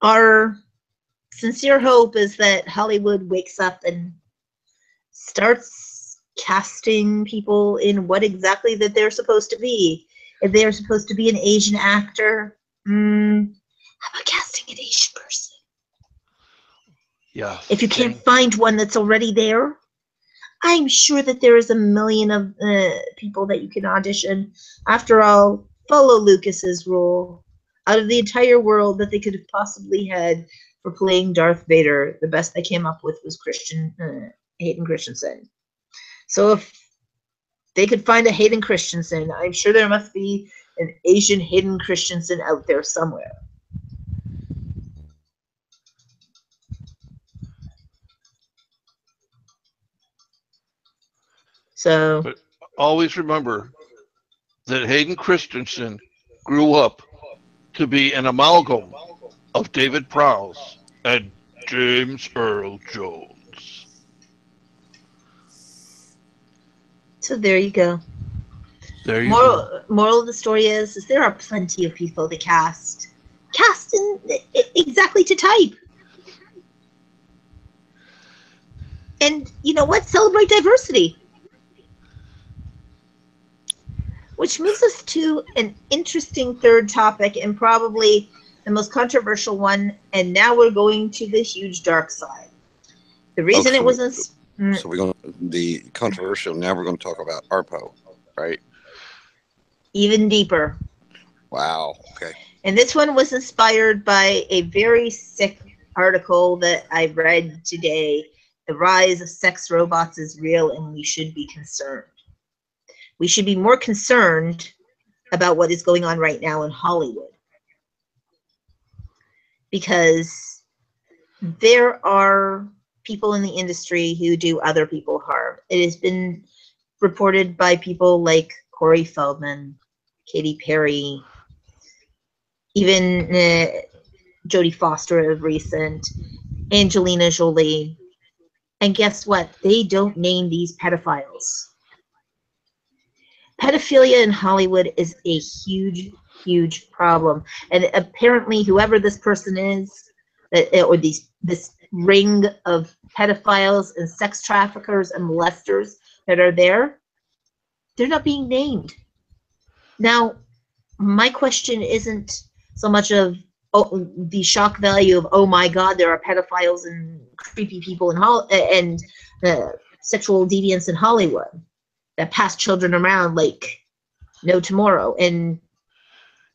Our sincere hope is that Hollywood wakes up and starts casting people in what exactly that they're supposed to be. If they're supposed to be an Asian actor, how about casting an Asian person? Yeah. If you can't find one that's already there, I'm sure that there is a million of people that you can audition. After all, follow Lucas's rule. Out of the entire world that they could have possibly had for playing Darth Vader, the best they came up with was Hayden Christensen. So if they could find a Hayden Christensen, I'm sure there must be an Asian Hayden Christensen out there somewhere. So, but always remember that Hayden Christensen grew up to be an amalgam of David Prowse and James Earl Jones. So there you go. There you go. Moral of the story is there are plenty of people to cast. Cast in exactly to type. And you know what? Celebrate diversity. Which moves us to an interesting third topic and probably the most controversial one. And now we're going to the huge dark side. The reason it wasn't. So we're going to the controversial. Now we're going to talk about ARPO, right? Even deeper. Wow. Okay. And this one was inspired by a very sick article that I read today. The rise of sex robots is real, and we should be concerned. We should be more concerned about what is going on right now in Hollywood. Because there are people in the industry who do other people harm. It has been reported by people like Corey Feldman, Katy Perry, even Jodie Foster of recent, Angelina Jolie. And guess what? They don't name these pedophiles. Pedophilia in Hollywood is a huge, huge problem. And apparently whoever this person is, or this ring of pedophiles and sex traffickers and molesters that are there, they're not being named. Now, my question isn't so much of the shock value of, oh my God, there are pedophiles and creepy people and sexual deviants in Hollywood that pass children around like no tomorrow. And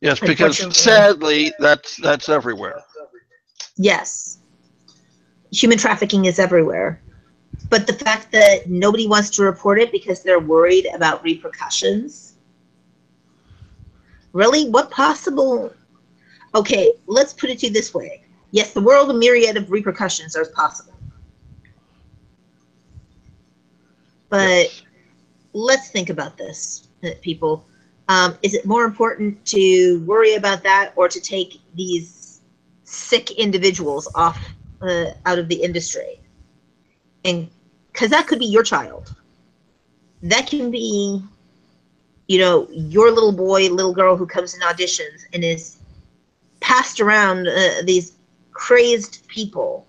yes, because sadly, that's everywhere. Yes, human trafficking is everywhere. But the fact that nobody wants to report it because they're worried about repercussions. Really? What possible? Okay, let's put it to you this way. Yes, the world, a myriad of repercussions are possible. But yes, let's think about this, people. Is it more important to worry about that or to take these sick individuals off out of the industry? And because that could be your child. That can be, you know, your little boy, little girl who comes in auditions and is passed around these crazed people.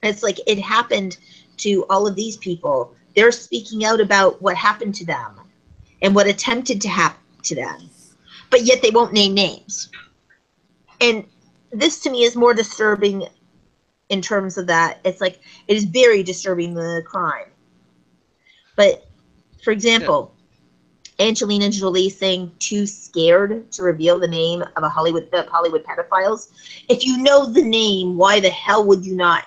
It's like it happened to all of these people. They're speaking out about what happened to them and what attempted to happen to them, but yet they won't name names. And this to me is more disturbing in terms of that. It's like, it is very disturbing, the crime. But, for example, Angelina Jolie saying too scared to reveal the name of a Hollywood pedophiles. If you know the name, why the hell would you not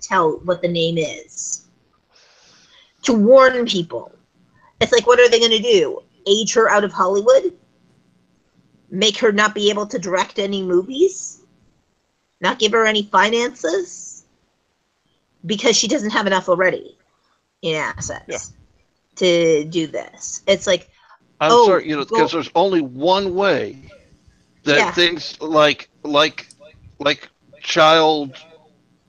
tell what the name is? To warn people. It's like, what are they going to do? Age her out of Hollywood? Make her not be able to direct any movies? Not give her any finances? Because she doesn't have enough already in assets to do this. It's like, I'm sorry, you know, because there's only one way that things like child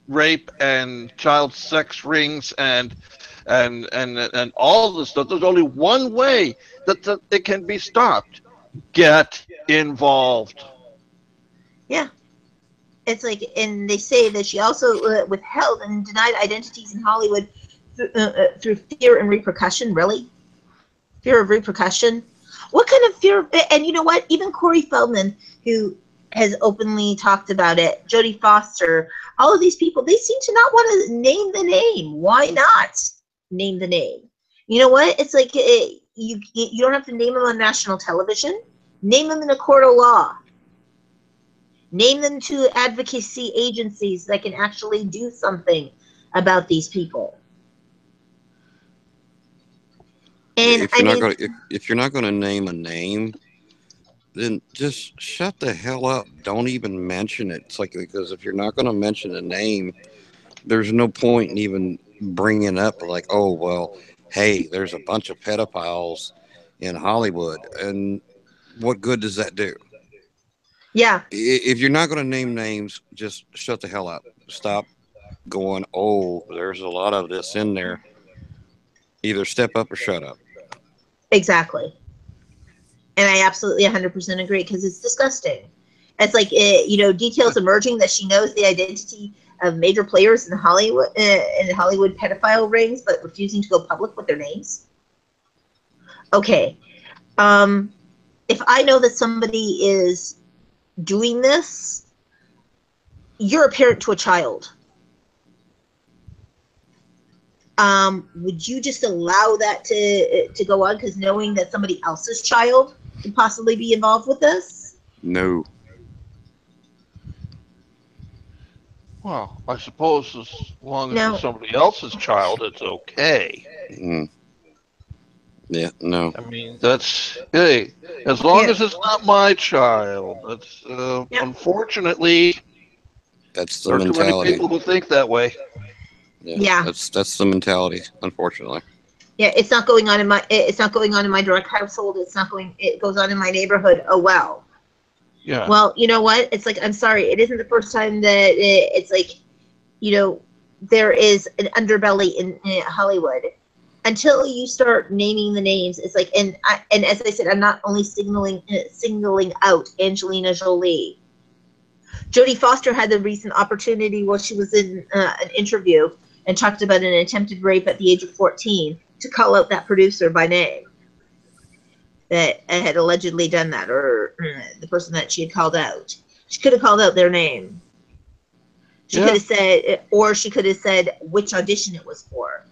rape and child sex rings and all this stuff. There's only one way that it can be stopped. Get involved. Yeah. It's like, and they say that she also withheld and denied identities in Hollywood through fear and repercussion. Really? Fear of repercussion? What kind of fear? And you know what? Even Corey Feldman, who has openly talked about it, Jodie Foster, all of these people, they seem to not want to name the name. Why not name the name? You know what? It's like you don't have to name them on national television. Name them in a court of law. Name them to advocacy agencies that can actually do something about these people. And if you're not gonna name a name, then just shut the hell up. Don't even mention it. It's like, because if you're not gonna mention a name, there's no point in even bringing up like, oh well, hey, there's a bunch of pedophiles in Hollywood, and what good does that do? Yeah. If you're not going to name names, just shut the hell up. Stop going, oh, there's a lot of this in there. Either step up or shut up. Exactly. And I absolutely 100% agree, because it's disgusting. It's like, you know, details emerging that she knows the identity of major players in Hollywood pedophile rings, but refusing to go public with their names. Okay. If I know that somebody is doing this, you're a parent to a child. Would you just allow that to go on, because knowing that somebody else's child could possibly be involved with this? No. Well, I suppose as long as No. it's somebody else's child, it's okay. Mm. Yeah, no. I mean, hey, as long Yeah. as it's not my child. That's Yeah. unfortunately, That's the there are too many mentality. people who think that way. Yeah. That's the mentality, unfortunately. Yeah, it's not going on in my direct household. It goes on in my neighborhood. Oh well. Yeah. Well, you know what? It's like, I'm sorry. It isn't the first time that it's like, there is an underbelly in Hollywood. Until you start naming the names, it's like, and as I said, I'm not only singling out Angelina Jolie. Jodie Foster had the recent opportunity while she was in an interview and talked about an attempted rape at the age of 14 to call out that producer by name that had allegedly done that, or the person that she had called out. She could have called out their name. She could have said which audition it was for,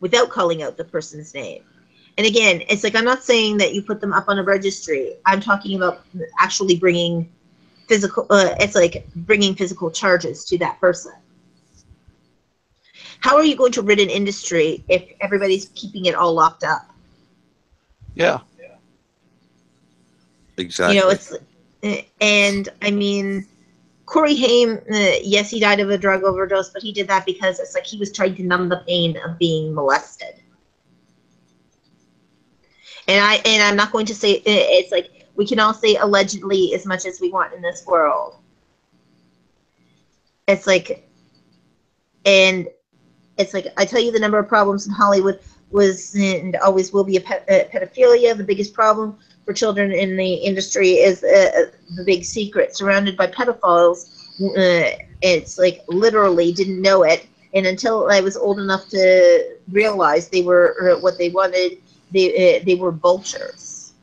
without calling out the person's name. And again, it's like, I'm not saying that you put them up on a registry. I'm talking about actually bringing physical. It's like bringing physical charges to that person. How are you going to rid an industry if everybody's keeping it all locked up? Yeah. Exactly. And I mean, Corey Haim, yes, he died of a drug overdose, but he did that because it's like he was trying to numb the pain of being molested. And I'm not going to say, it's like, we can all say allegedly as much as we want in this world. It's like, and it's like, I tell you, the number of problems in Hollywood was and always will be pedophilia. The biggest problem for children in the industry is the big secret. Surrounded by pedophiles, it's like literally didn't know it. And until I was old enough to realize they were what they wanted, they were vultures.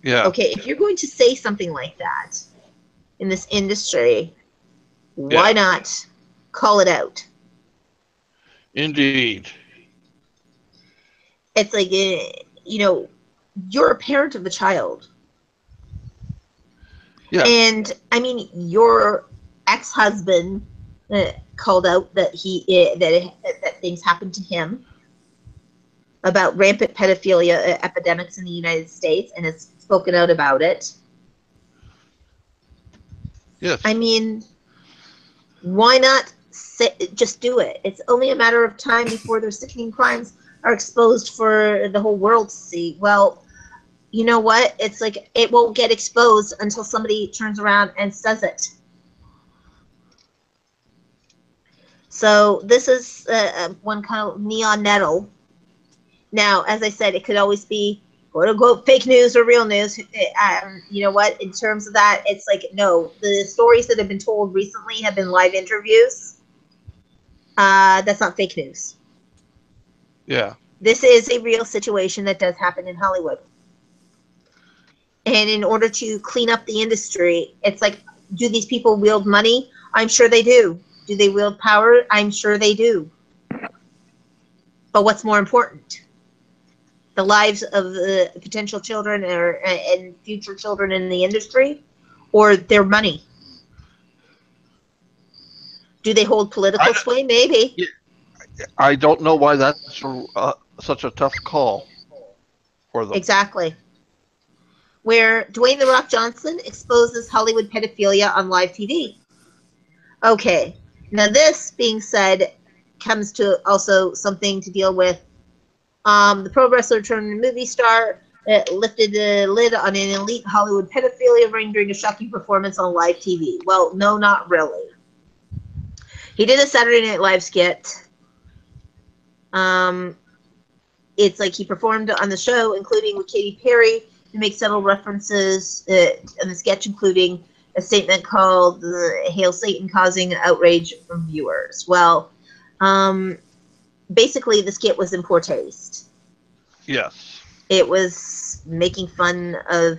Yeah. Okay, if you're going to say something like that in this industry, why not call it out? Indeed. It's like, you're a parent of a child. Yeah. And I mean, your ex-husband called out that that things happened to him about rampant pedophilia epidemics in the United States, and has spoken out about it. Yes. I mean, why not just do it? It's only a matter of time before their sickening crimes are exposed for the whole world to see. Well, you know what? It's like, it won't get exposed until somebody turns around and says it. So this is one kind of neon nettle. Now, as I said, it could always be quote unquote fake news or real news. You know what? In terms of that, it's like, no, the stories that have been told recently have been live interviews. That's not fake news. Yeah. This is a real situation that does happen in Hollywood. And in order to clean up the industry, it's like, do these people wield money? I'm sure they do. Do they wield power? I'm sure they do. But what's more important? The lives of the potential children and future children in the industry, or their money? Do they hold political sway? Maybe. I don't know why that's such a tough call for them. Exactly. Where Dwayne "The Rock" Johnson exposes Hollywood pedophilia on live TV. Okay. Now, this being said, comes to also something to deal with. The pro wrestler turned movie star lifted the lid on an elite Hollywood pedophilia ring during a shocking performance on live TV. Well, no, not really. He did a Saturday Night Live skit. It's like he performed on the show, including with Katy Perry, to make several references in the sketch, including a statement called "Hail Satan," causing outrage from viewers. Well, basically, the skit was in poor taste. Yes. It was making fun of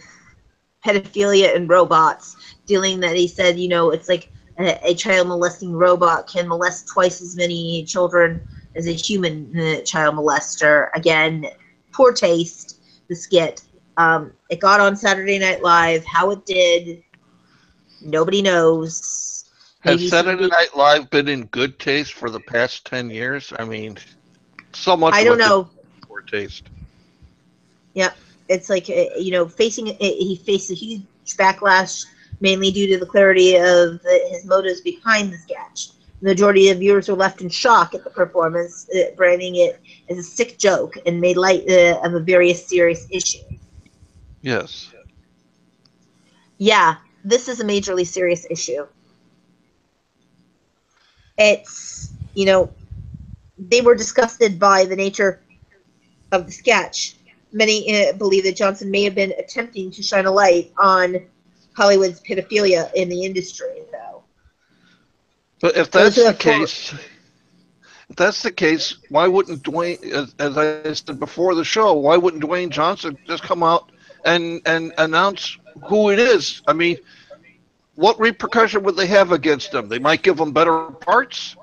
pedophilia and robots, dealing that he said, it's like a child molesting robot can molest twice as many children as a human child molester. Again, poor taste, the skit. It got on Saturday Night Live. How it did, nobody knows. Has Maybe Saturday somebody. Night Live been in good taste for the past 10 years? I mean, so much I of don't it could be know. poor taste. Yep. It's like, he faced a huge backlash, mainly due to the clarity of his motives behind the sketch. The majority of viewers were left in shock at the performance, branding it as a sick joke and made light of a very serious issue. Yes. Yeah, this is a majorly serious issue. It's, they were disgusted by the nature of the sketch. Many believe that Johnson may have been attempting to shine a light on Hollywood's pedophilia in the industry, though. But Those who have for if that's the case, why wouldn't Dwayne, as I said before the show, why wouldn't Dwayne Johnson just come out and announce who it is? I mean, what repercussion would they have against him? They might give him better parts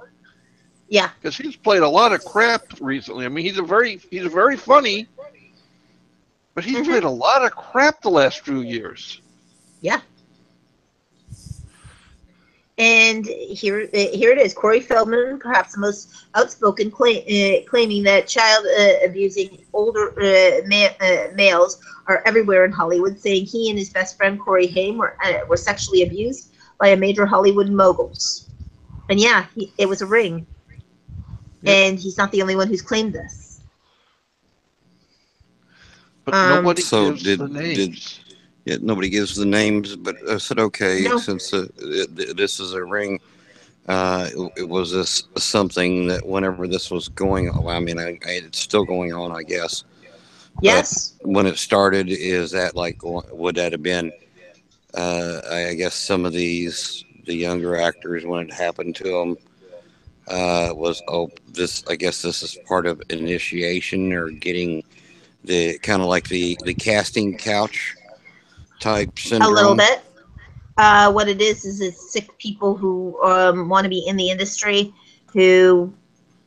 yeah. because he's played a lot of crap recently. I mean, he's very funny, but he's Hmm. played a lot of crap the last few years. Yeah. And here it is. Corey Feldman, perhaps the most outspoken, claiming that child abusing older males are everywhere in Hollywood, saying he and his best friend Corey Haim were sexually abused by a major Hollywood moguls. And yeah, it was a ring. Yep. And he's not the only one who's claimed this. But nobody So gives the names. yeah, nobody gives the names, but I said, okay, No. since this is a ring, it was this something that whenever this was going on, I mean, it's still going on, I guess. But Yes. when it started, is that like, would that have been, I guess some of the younger actors, when it happened to them, was, oh, I guess this is part of initiation or getting the kind of like the casting couch type A little syndrome. bit. What it is it's sick people who want to be in the industry, who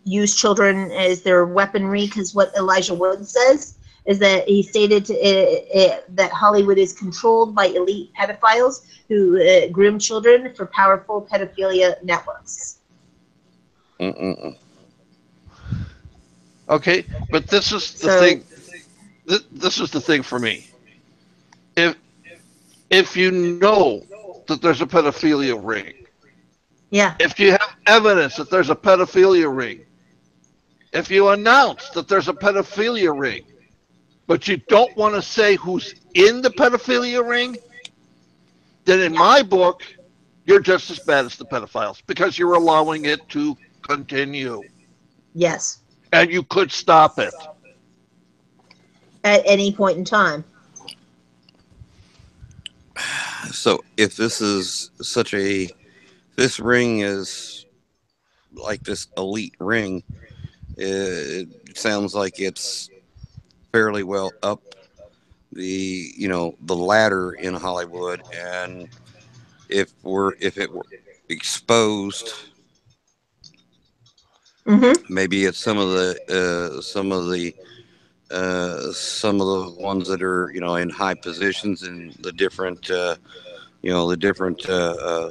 use children as their weaponry. Because what Elijah Wood says is that he stated that Hollywood is controlled by elite pedophiles who groom children for powerful pedophilia networks. Mm-mm-mm. Okay, but this is the So, thing. This is the thing for me. If if you know that there's a pedophilia ring, yeah, if you have evidence that there's a pedophilia ring, if you announce that there's a pedophilia ring, but you don't want to say who's in the pedophilia ring, then in my book, you're just as bad as the pedophiles because you're allowing it to continue. yes, And you could stop it. at any point in time. So if this ring is like this elite ring, it sounds like it's fairly well up the ladder in Hollywood, and if it were exposed, Mm-hmm. maybe it's some of the ones that are in high positions in the different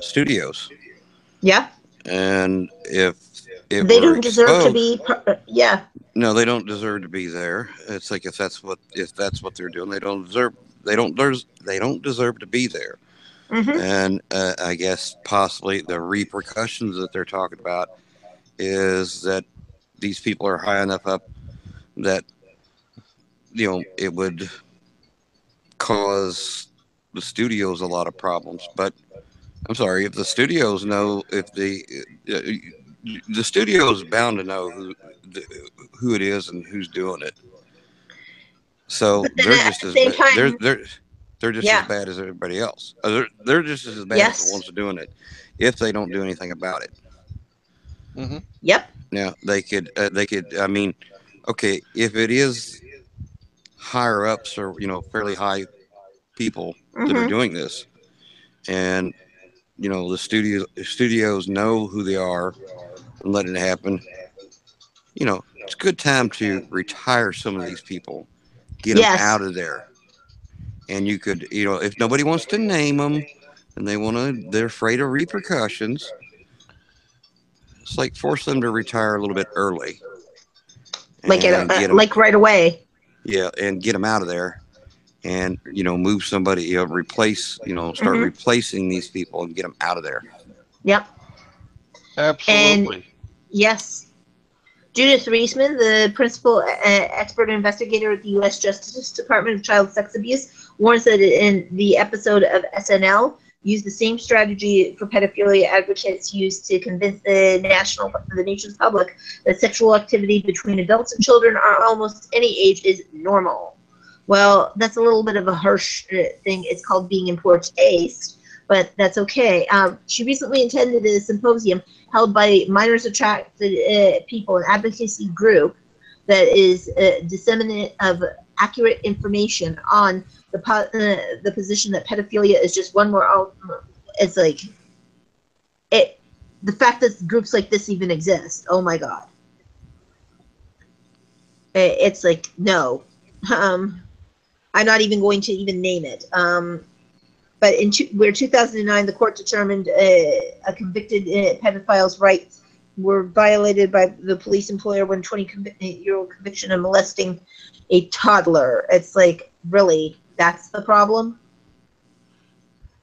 studios, Yeah, and if it they were don't deserve to exposed, be. Yeah, no, they don't deserve to be there. It's like if that's what they're doing, they don't deserve to be there. mm-hmm. And I guess possibly the repercussions that they're talking about is that these people are high enough up that it would cause the studios a lot of problems. But I'm sorry, if the studios know, if the studio is bound to know who it is and who's doing it. So But then they're at just the as same bad. They're time, they're they're just as yeah, bad as everybody else. They're just as bad as the yes, ones that are doing it, if they don't do anything about it. Hmm. yep, Now they could. I mean, okay, if it is higher ups or fairly high people that are mm-hmm. doing this, and the studios know who they are and letting it happen. It's a good time to retire some of these people, get them Yes, out of there. And you could, if nobody wants to name them and they're afraid of repercussions, it's like force them to retire a little bit early Like and get them, like right away. yeah, and get them out of there and, move somebody, start Hmm. replacing these people and get them out of there. Yep. And Absolutely. yes, Judith Reisman, the principal expert investigator at the U.S. Justice Department of Child Sex Abuse, warns that in the episode of SNL used the same strategy for pedophilia advocates used to convince the nation's public that sexual activity between adults and children are almost any age is normal. Well, that's a little bit of a harsh thing. It's called being in poor taste, but that's okay. She recently attended a symposium held by Minors Attracted People, an advocacy group that is disseminate of accurate information on the position that pedophilia is just one more. It's like it. The fact that groups like this even exist. Oh my God. It's like no. I'm not even going to even name it. But in 2009, the court determined a convicted pedophile's rights were violated by the police employer when 20-year-old conviction of molesting a toddler. It's like, really, that's the problem?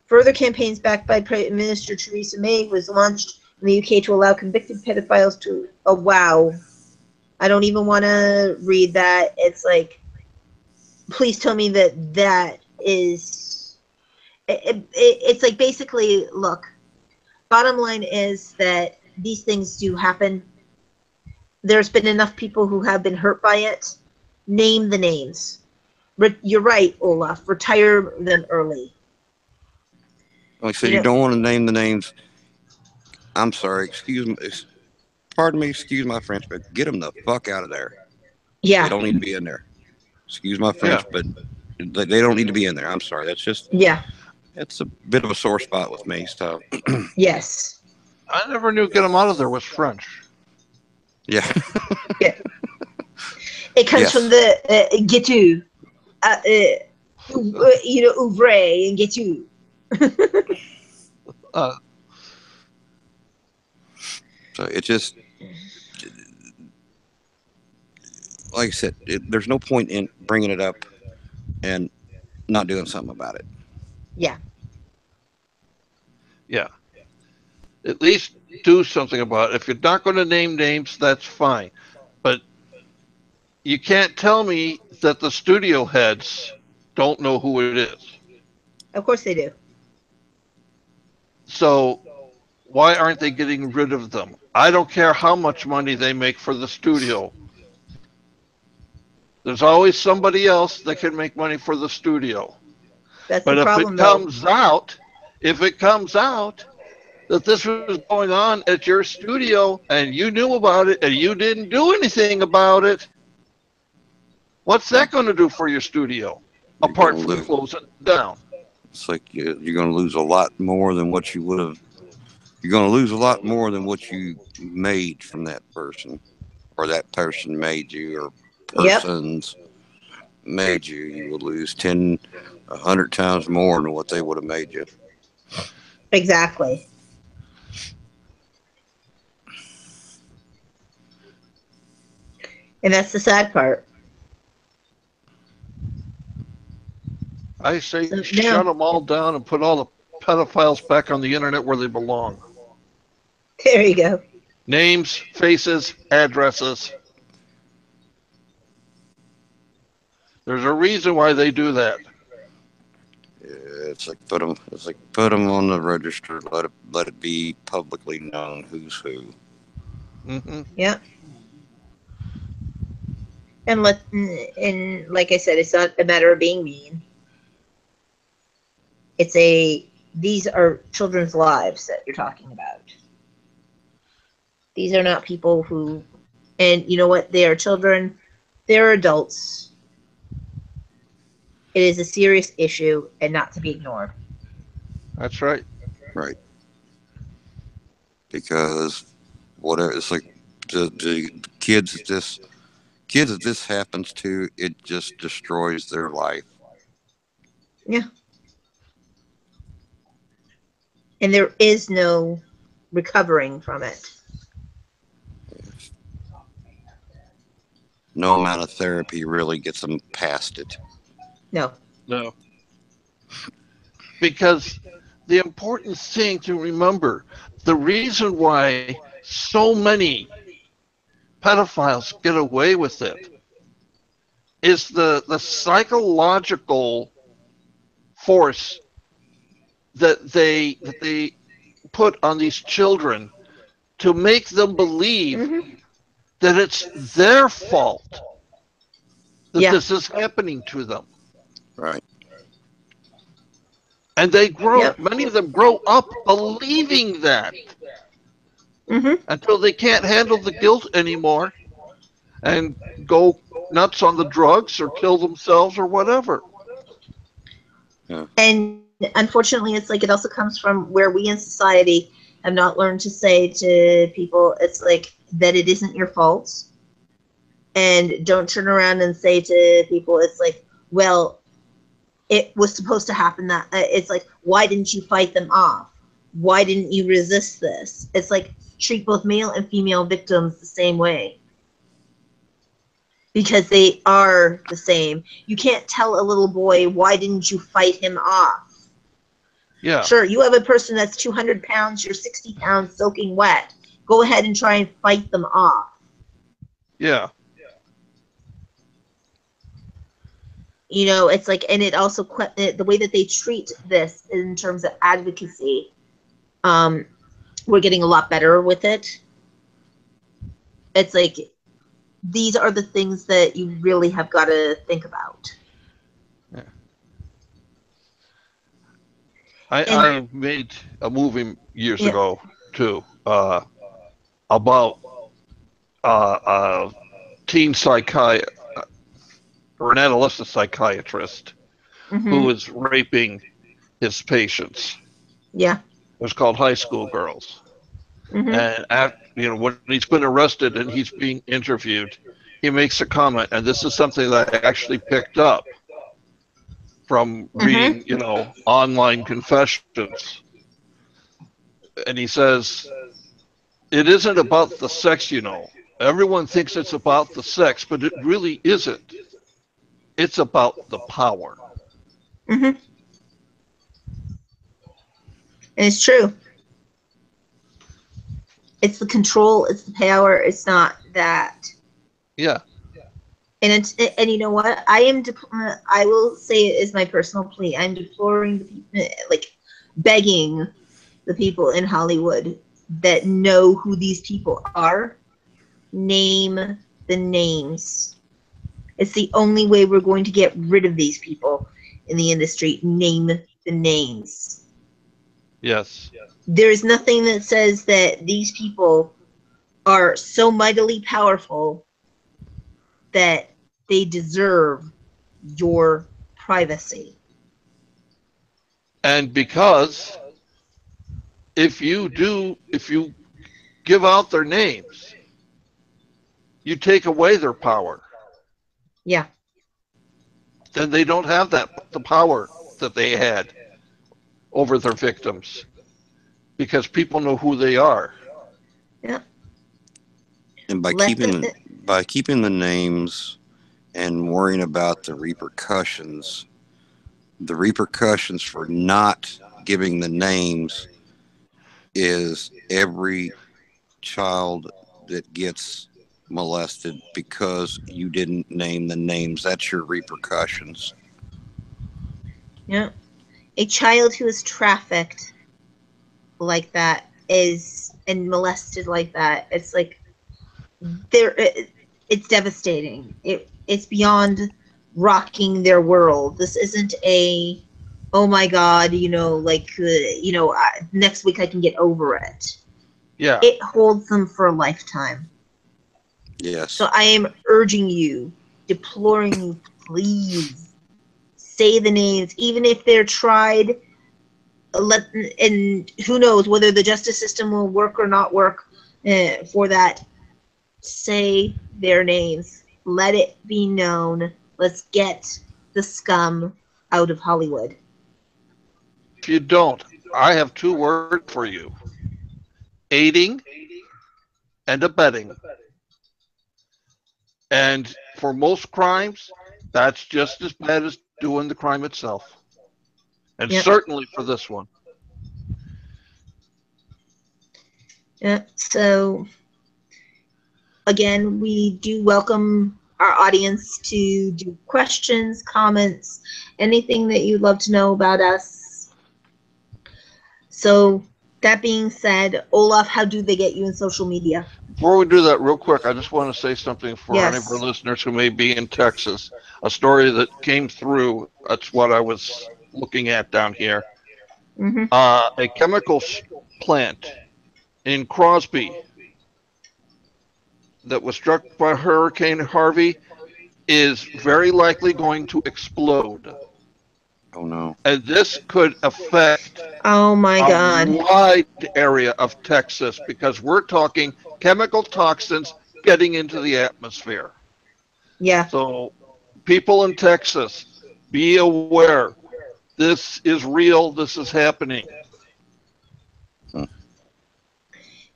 Further campaigns backed by Prime Minister Theresa May was launched in the UK to allow convicted pedophiles to, oh wow, I don't even want to read that. It's like, please tell me that is, it's like basically, look, bottom line is that these things do happen. There's been enough people who have been hurt by it. Name the names. You're right, Olaf. Retire them early. Like I said, you don't want to name the names. I'm sorry, pardon me, excuse my French, but get them the fuck out of there. Yeah. They don't need to be in there. Excuse my French, Yeah. but they don't need to be in there. I'm sorry. It's a bit of a sore spot with me. So Yes. I never knew get them out of there was French. yeah. Yeah. It comes from the getu, ouvre and getu. So it just, like I said, there's no point in bringing it up and not doing something about it. Yeah. Yeah. At least do something about it. If you're not going to name names, that's fine. But you can't tell me that the studio heads don't know who it is. Of course they do. So why aren't they getting rid of them? I don't care how much money they make for the studio. There's always somebody else that can make money for the studio. That's But the problem, if it comes out that this was going on at your studio and you knew about it and you didn't do anything about it, what's that going to do for your studio? Apart from closing it down. It's like you're going to lose a lot more than what you would have. You're going to lose a lot more than what you made from that person, or that person made you, or persons made you. You will lose 10, 100 times more than what they would have made you. Exactly. And that's the sad part. I say shut them all down and put all the pedophiles back on the internet where they belong. There you go. Names, faces, addresses. There's a reason why they do that. Yeah, it's like put them on the register. Let it be publicly known who's who. Mm-hmm. Yeah. And like I said, it's not a matter of being mean. These are children's lives that you're talking about. These are not people who, and you know what? They are children. They're adults. It is a serious issue and not to be ignored. That's right. Right. Because whatever, it's like the kids that this happens to, it just destroys their life. Yeah. And there is no recovering from it. No amount of therapy really gets them past it. No. No. Because the important thing to remember, the reason why so many pedophiles get away with it is the psychological force that they put on these children to make them believe that it's their fault that Yeah. this is happening to them. Right. And they grow, Yep. many of them grow up believing that until they can't handle the guilt anymore and go nuts on the drugs or kill themselves or whatever. Yeah. And unfortunately, it's like it also comes from where we in society have not learned to say to people, it's like that it isn't your fault. And don't turn around and say to people, it's like, well, it was supposed to happen that it's like, why didn't you fight them off? Why didn't you resist this? It's like treat both male and female victims the same way. Because they are the same. You can't tell a little boy, why didn't you fight him off? Yeah. Sure, you have a person that's 200 pounds, you're 60 pounds soaking wet. Go ahead and try and fight them off. Yeah. You know, it's like, and it also, the way that they treat this in terms of advocacy, we're getting a lot better with it. It's like, these are the things that you really have got to think about. Yeah. I made a movie years ago too about teen psychiatrist or an adolescent psychiatrist who was raping his patients. Yeah. It was called High School Girls. And after, when he's been arrested and he's being interviewed, he makes a comment, and this is something that I actually picked up from reading, online confessions. And he says, it isn't about the sex, Everyone thinks it's about the sex, but it really isn't. It's about the power. And it's true. It's the control, it's the power, it's not that. Yeah. And you know what? I will say it is my personal plea. I'm deploring the people, like begging the people in Hollywood that know who these people are. Name the names. It's the only way we're going to get rid of these people in the industry. Name the names. Yes. There's nothing that says that these people are so mightily powerful that they deserve your privacy. And because if you give out their names, you take away their power. Yeah. Then they don't have the power that they had over their victims because people know who they are. Yeah. And by keeping the names and worrying about the repercussions for not giving the names is every child that gets molested because you didn't name the names. That's your repercussions. Yeah. A child who is trafficked like that and molested like that, it's like it's devastating. It's beyond rocking their world. This isn't a, oh my God, next week I can get over it. Yeah. It holds them for a lifetime. Yes. So I am urging you, deploring you, please say the names, even if they're tried. And who knows whether the justice system will work or not work for that. Say their names. Let it be known. Let's get the scum out of Hollywood. If you don't, I have two words for you: aiding and abetting. And for most crimes, that's just as bad as doing the crime itself. And Yep. certainly for this one. Yeah. So again, we do welcome our audience to do questions, comments, anything that you'd love to know about us. So that being said, Olaf, how do they get you in social media? Before we do that, real quick, I just want to say something for any of our Yes. listeners who may be in Texas. A story that came through, that's what I was looking at down here. Mm-hmm. A chemical plant in Crosby that was struck by Hurricane Harvey is very likely going to explode. Oh no. And this could affect Oh my a God. wide area of Texas because we're talking chemical toxins getting into the atmosphere. Yeah. So, people in Texas, be aware. This is real. This is happening.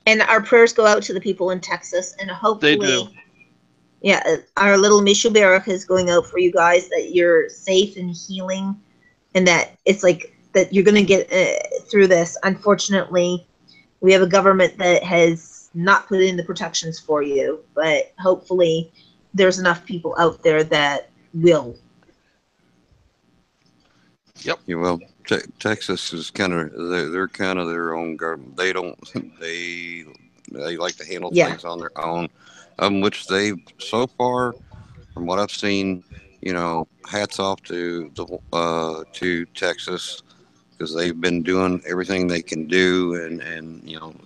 And our prayers go out to the people in Texas, and They do. hopefully, yeah, our little Mishu Barak is going out for you guys, that you're safe and healing, and that it's like that you're going to get through this. Unfortunately, we have a government that has not put in the protections for you, but hopefully there's enough people out there that will. Yep. Yeah, well, Texas is kind of they're kind of their own government. They don't they like to handle Yeah. things on their own, which they so far, from what I've seen, hats off to Texas because they've been doing everything they can do, and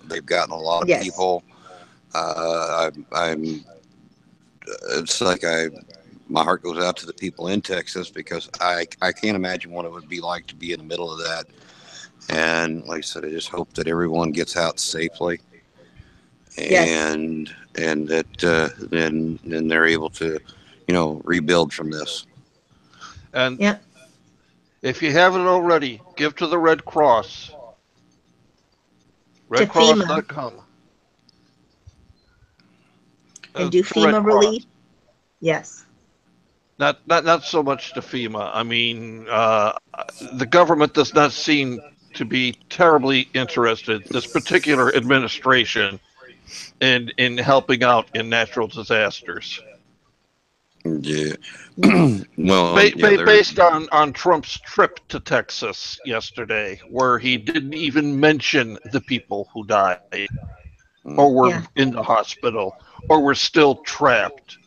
they've gotten a lot of Yes. people. I'm it's like my heart goes out to the people in Texas because I can't imagine what it would be like to be in the middle of that. And like I said, I just hope that everyone gets out safely, Yes. and that then they're able to, rebuild from this. And Yep. if you haven't already, give to the Red Cross. To FEMA. Redcross.com. And do To Red FEMA Cross. relief. Yes. Not so much to FEMA. I mean, the government does not seem to be terribly interested, this particular administration, in helping out in natural disasters. Yeah. Yeah. Well, yeah, Based on Trump's trip to Texas yesterday, where he didn't even mention the people who died, or were Yeah. in the hospital, or were still trapped,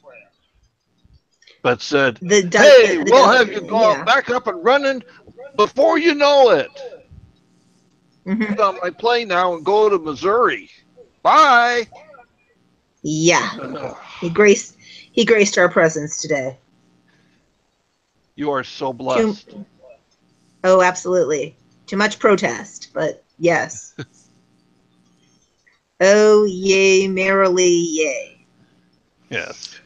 but said, "Hey, we'll have you go yeah. back up and running before you know it. Mm-hmm. Get on my plane now and go to Missouri. Bye." Yeah. He graced our presence today. You are so blessed. Oh, absolutely. Too much protest, but yes. Oh, yay, merrily, yay. Yes.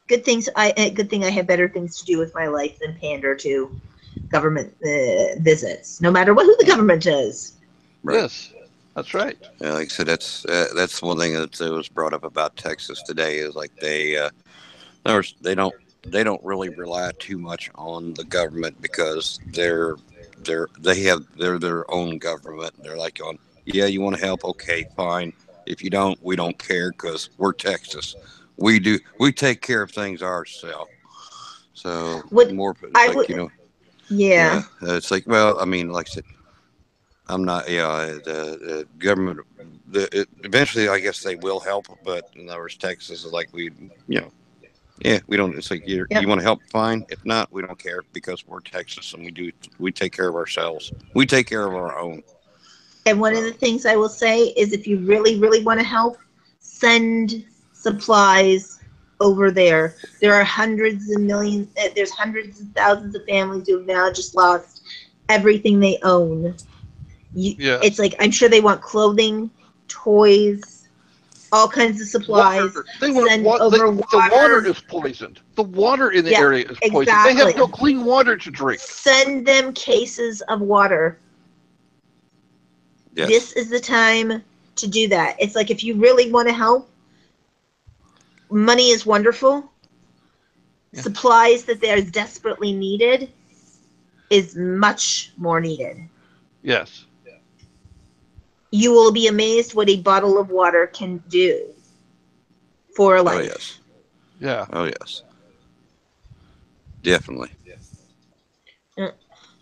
Good thing I have better things to do with my life than pander to government visits, no matter who the government is. right. Yes, that's right. Yeah, like I said, that's one thing that was brought up about Texas today is like they don't really rely too much on the government because they're their own government. They're like on, yeah, you want to help, okay, fine. If you don't, we don't care because we're Texas. We take care of things ourselves. So What more, it's I like would, yeah, yeah, it's like, well, I mean, like I said, I'm not, the government. Eventually, I guess they will help, but in other words, Texas is like yeah, we don't. It's like you yep. want to help, fine. If not, we don't care because we're Texas and we take care of ourselves. We take care of our own. And one of the things I will say is if you really, really want to help, send supplies over there. There are hundreds and millions, there's hundreds and thousands of families who have now just lost everything they own. Yes. It's like, I'm sure they want clothing, toys, all kinds of supplies. Send over the water is poisoned. The water in the area is poisoned. Exactly. They have no clean water to drink. Send them cases of water. Yes. This is the time to do that. It's like if you really want to help, money is wonderful. Yeah. Supplies that they're desperately needed is much more needed. Yes. You will be amazed what a bottle of water can do for a life. Oh, yes. Yeah. Oh, yes. Definitely.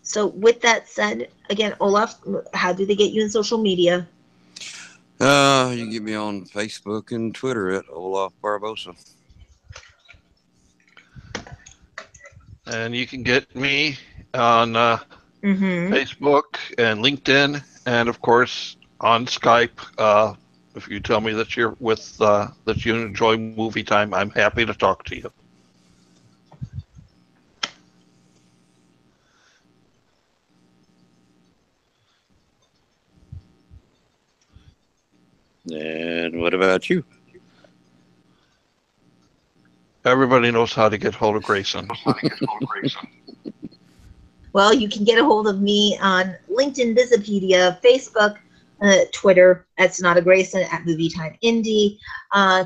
So with that said, again, Olaf, how do they get you in social media? You can get me on Facebook and Twitter at Olaf Barbosa. And you can get me on Facebook and LinkedIn, and of course on Skype. If you tell me that you're with that you enjoy Movie Time, I'm happy to talk to you. And what about you? Everybody knows how to get hold of Grayson. Well, you can get a hold of me on LinkedIn, Visipedia, Facebook, Twitter at Sonata Grayson, at Movietime Indie.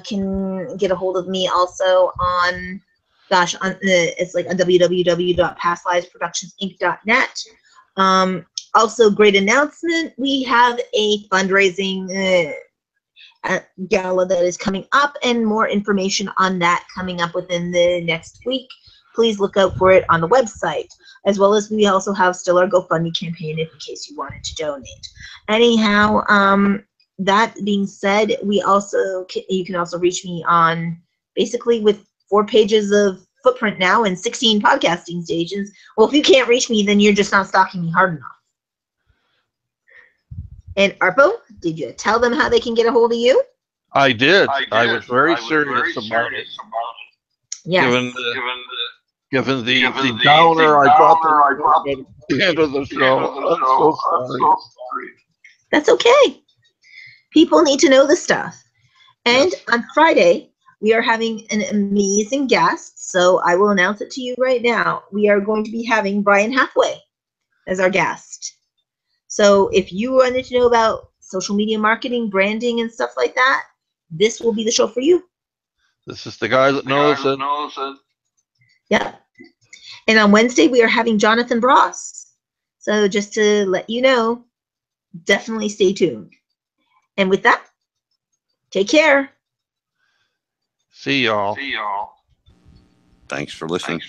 Can get a hold of me also on, it's like on www.pastlivesproductionsinc.net. Also, great announcement. We have a fundraising gala that is coming up, and more information on that coming up within the next week. Please look out for it on the website, as well as we also have still our GoFundMe campaign in case you wanted to donate. Anyhow, that being said, you can also reach me on basically with 4 pages of footprint now and 16 podcasting stations. Well, if you can't reach me, then you're just not stalking me hard enough. And Arpo, did you tell them how they can get a hold of you? I did. I was very serious about it. Yes. Given the downer I brought at the end of the show. I'm so sorry. That's okay. People need to know the stuff. And on Friday, we are having an amazing guest. So I will announce it to you right now. We are going to be having Brian Hathaway as our guest. So if you wanted to know about social media marketing, branding, and stuff like that, this will be the show for you. This is the guy that knows it. Yeah. And on Wednesday, we are having Jonathan Bross. So just to let you know, definitely stay tuned. And with that, take care. See y'all. Thanks for listening.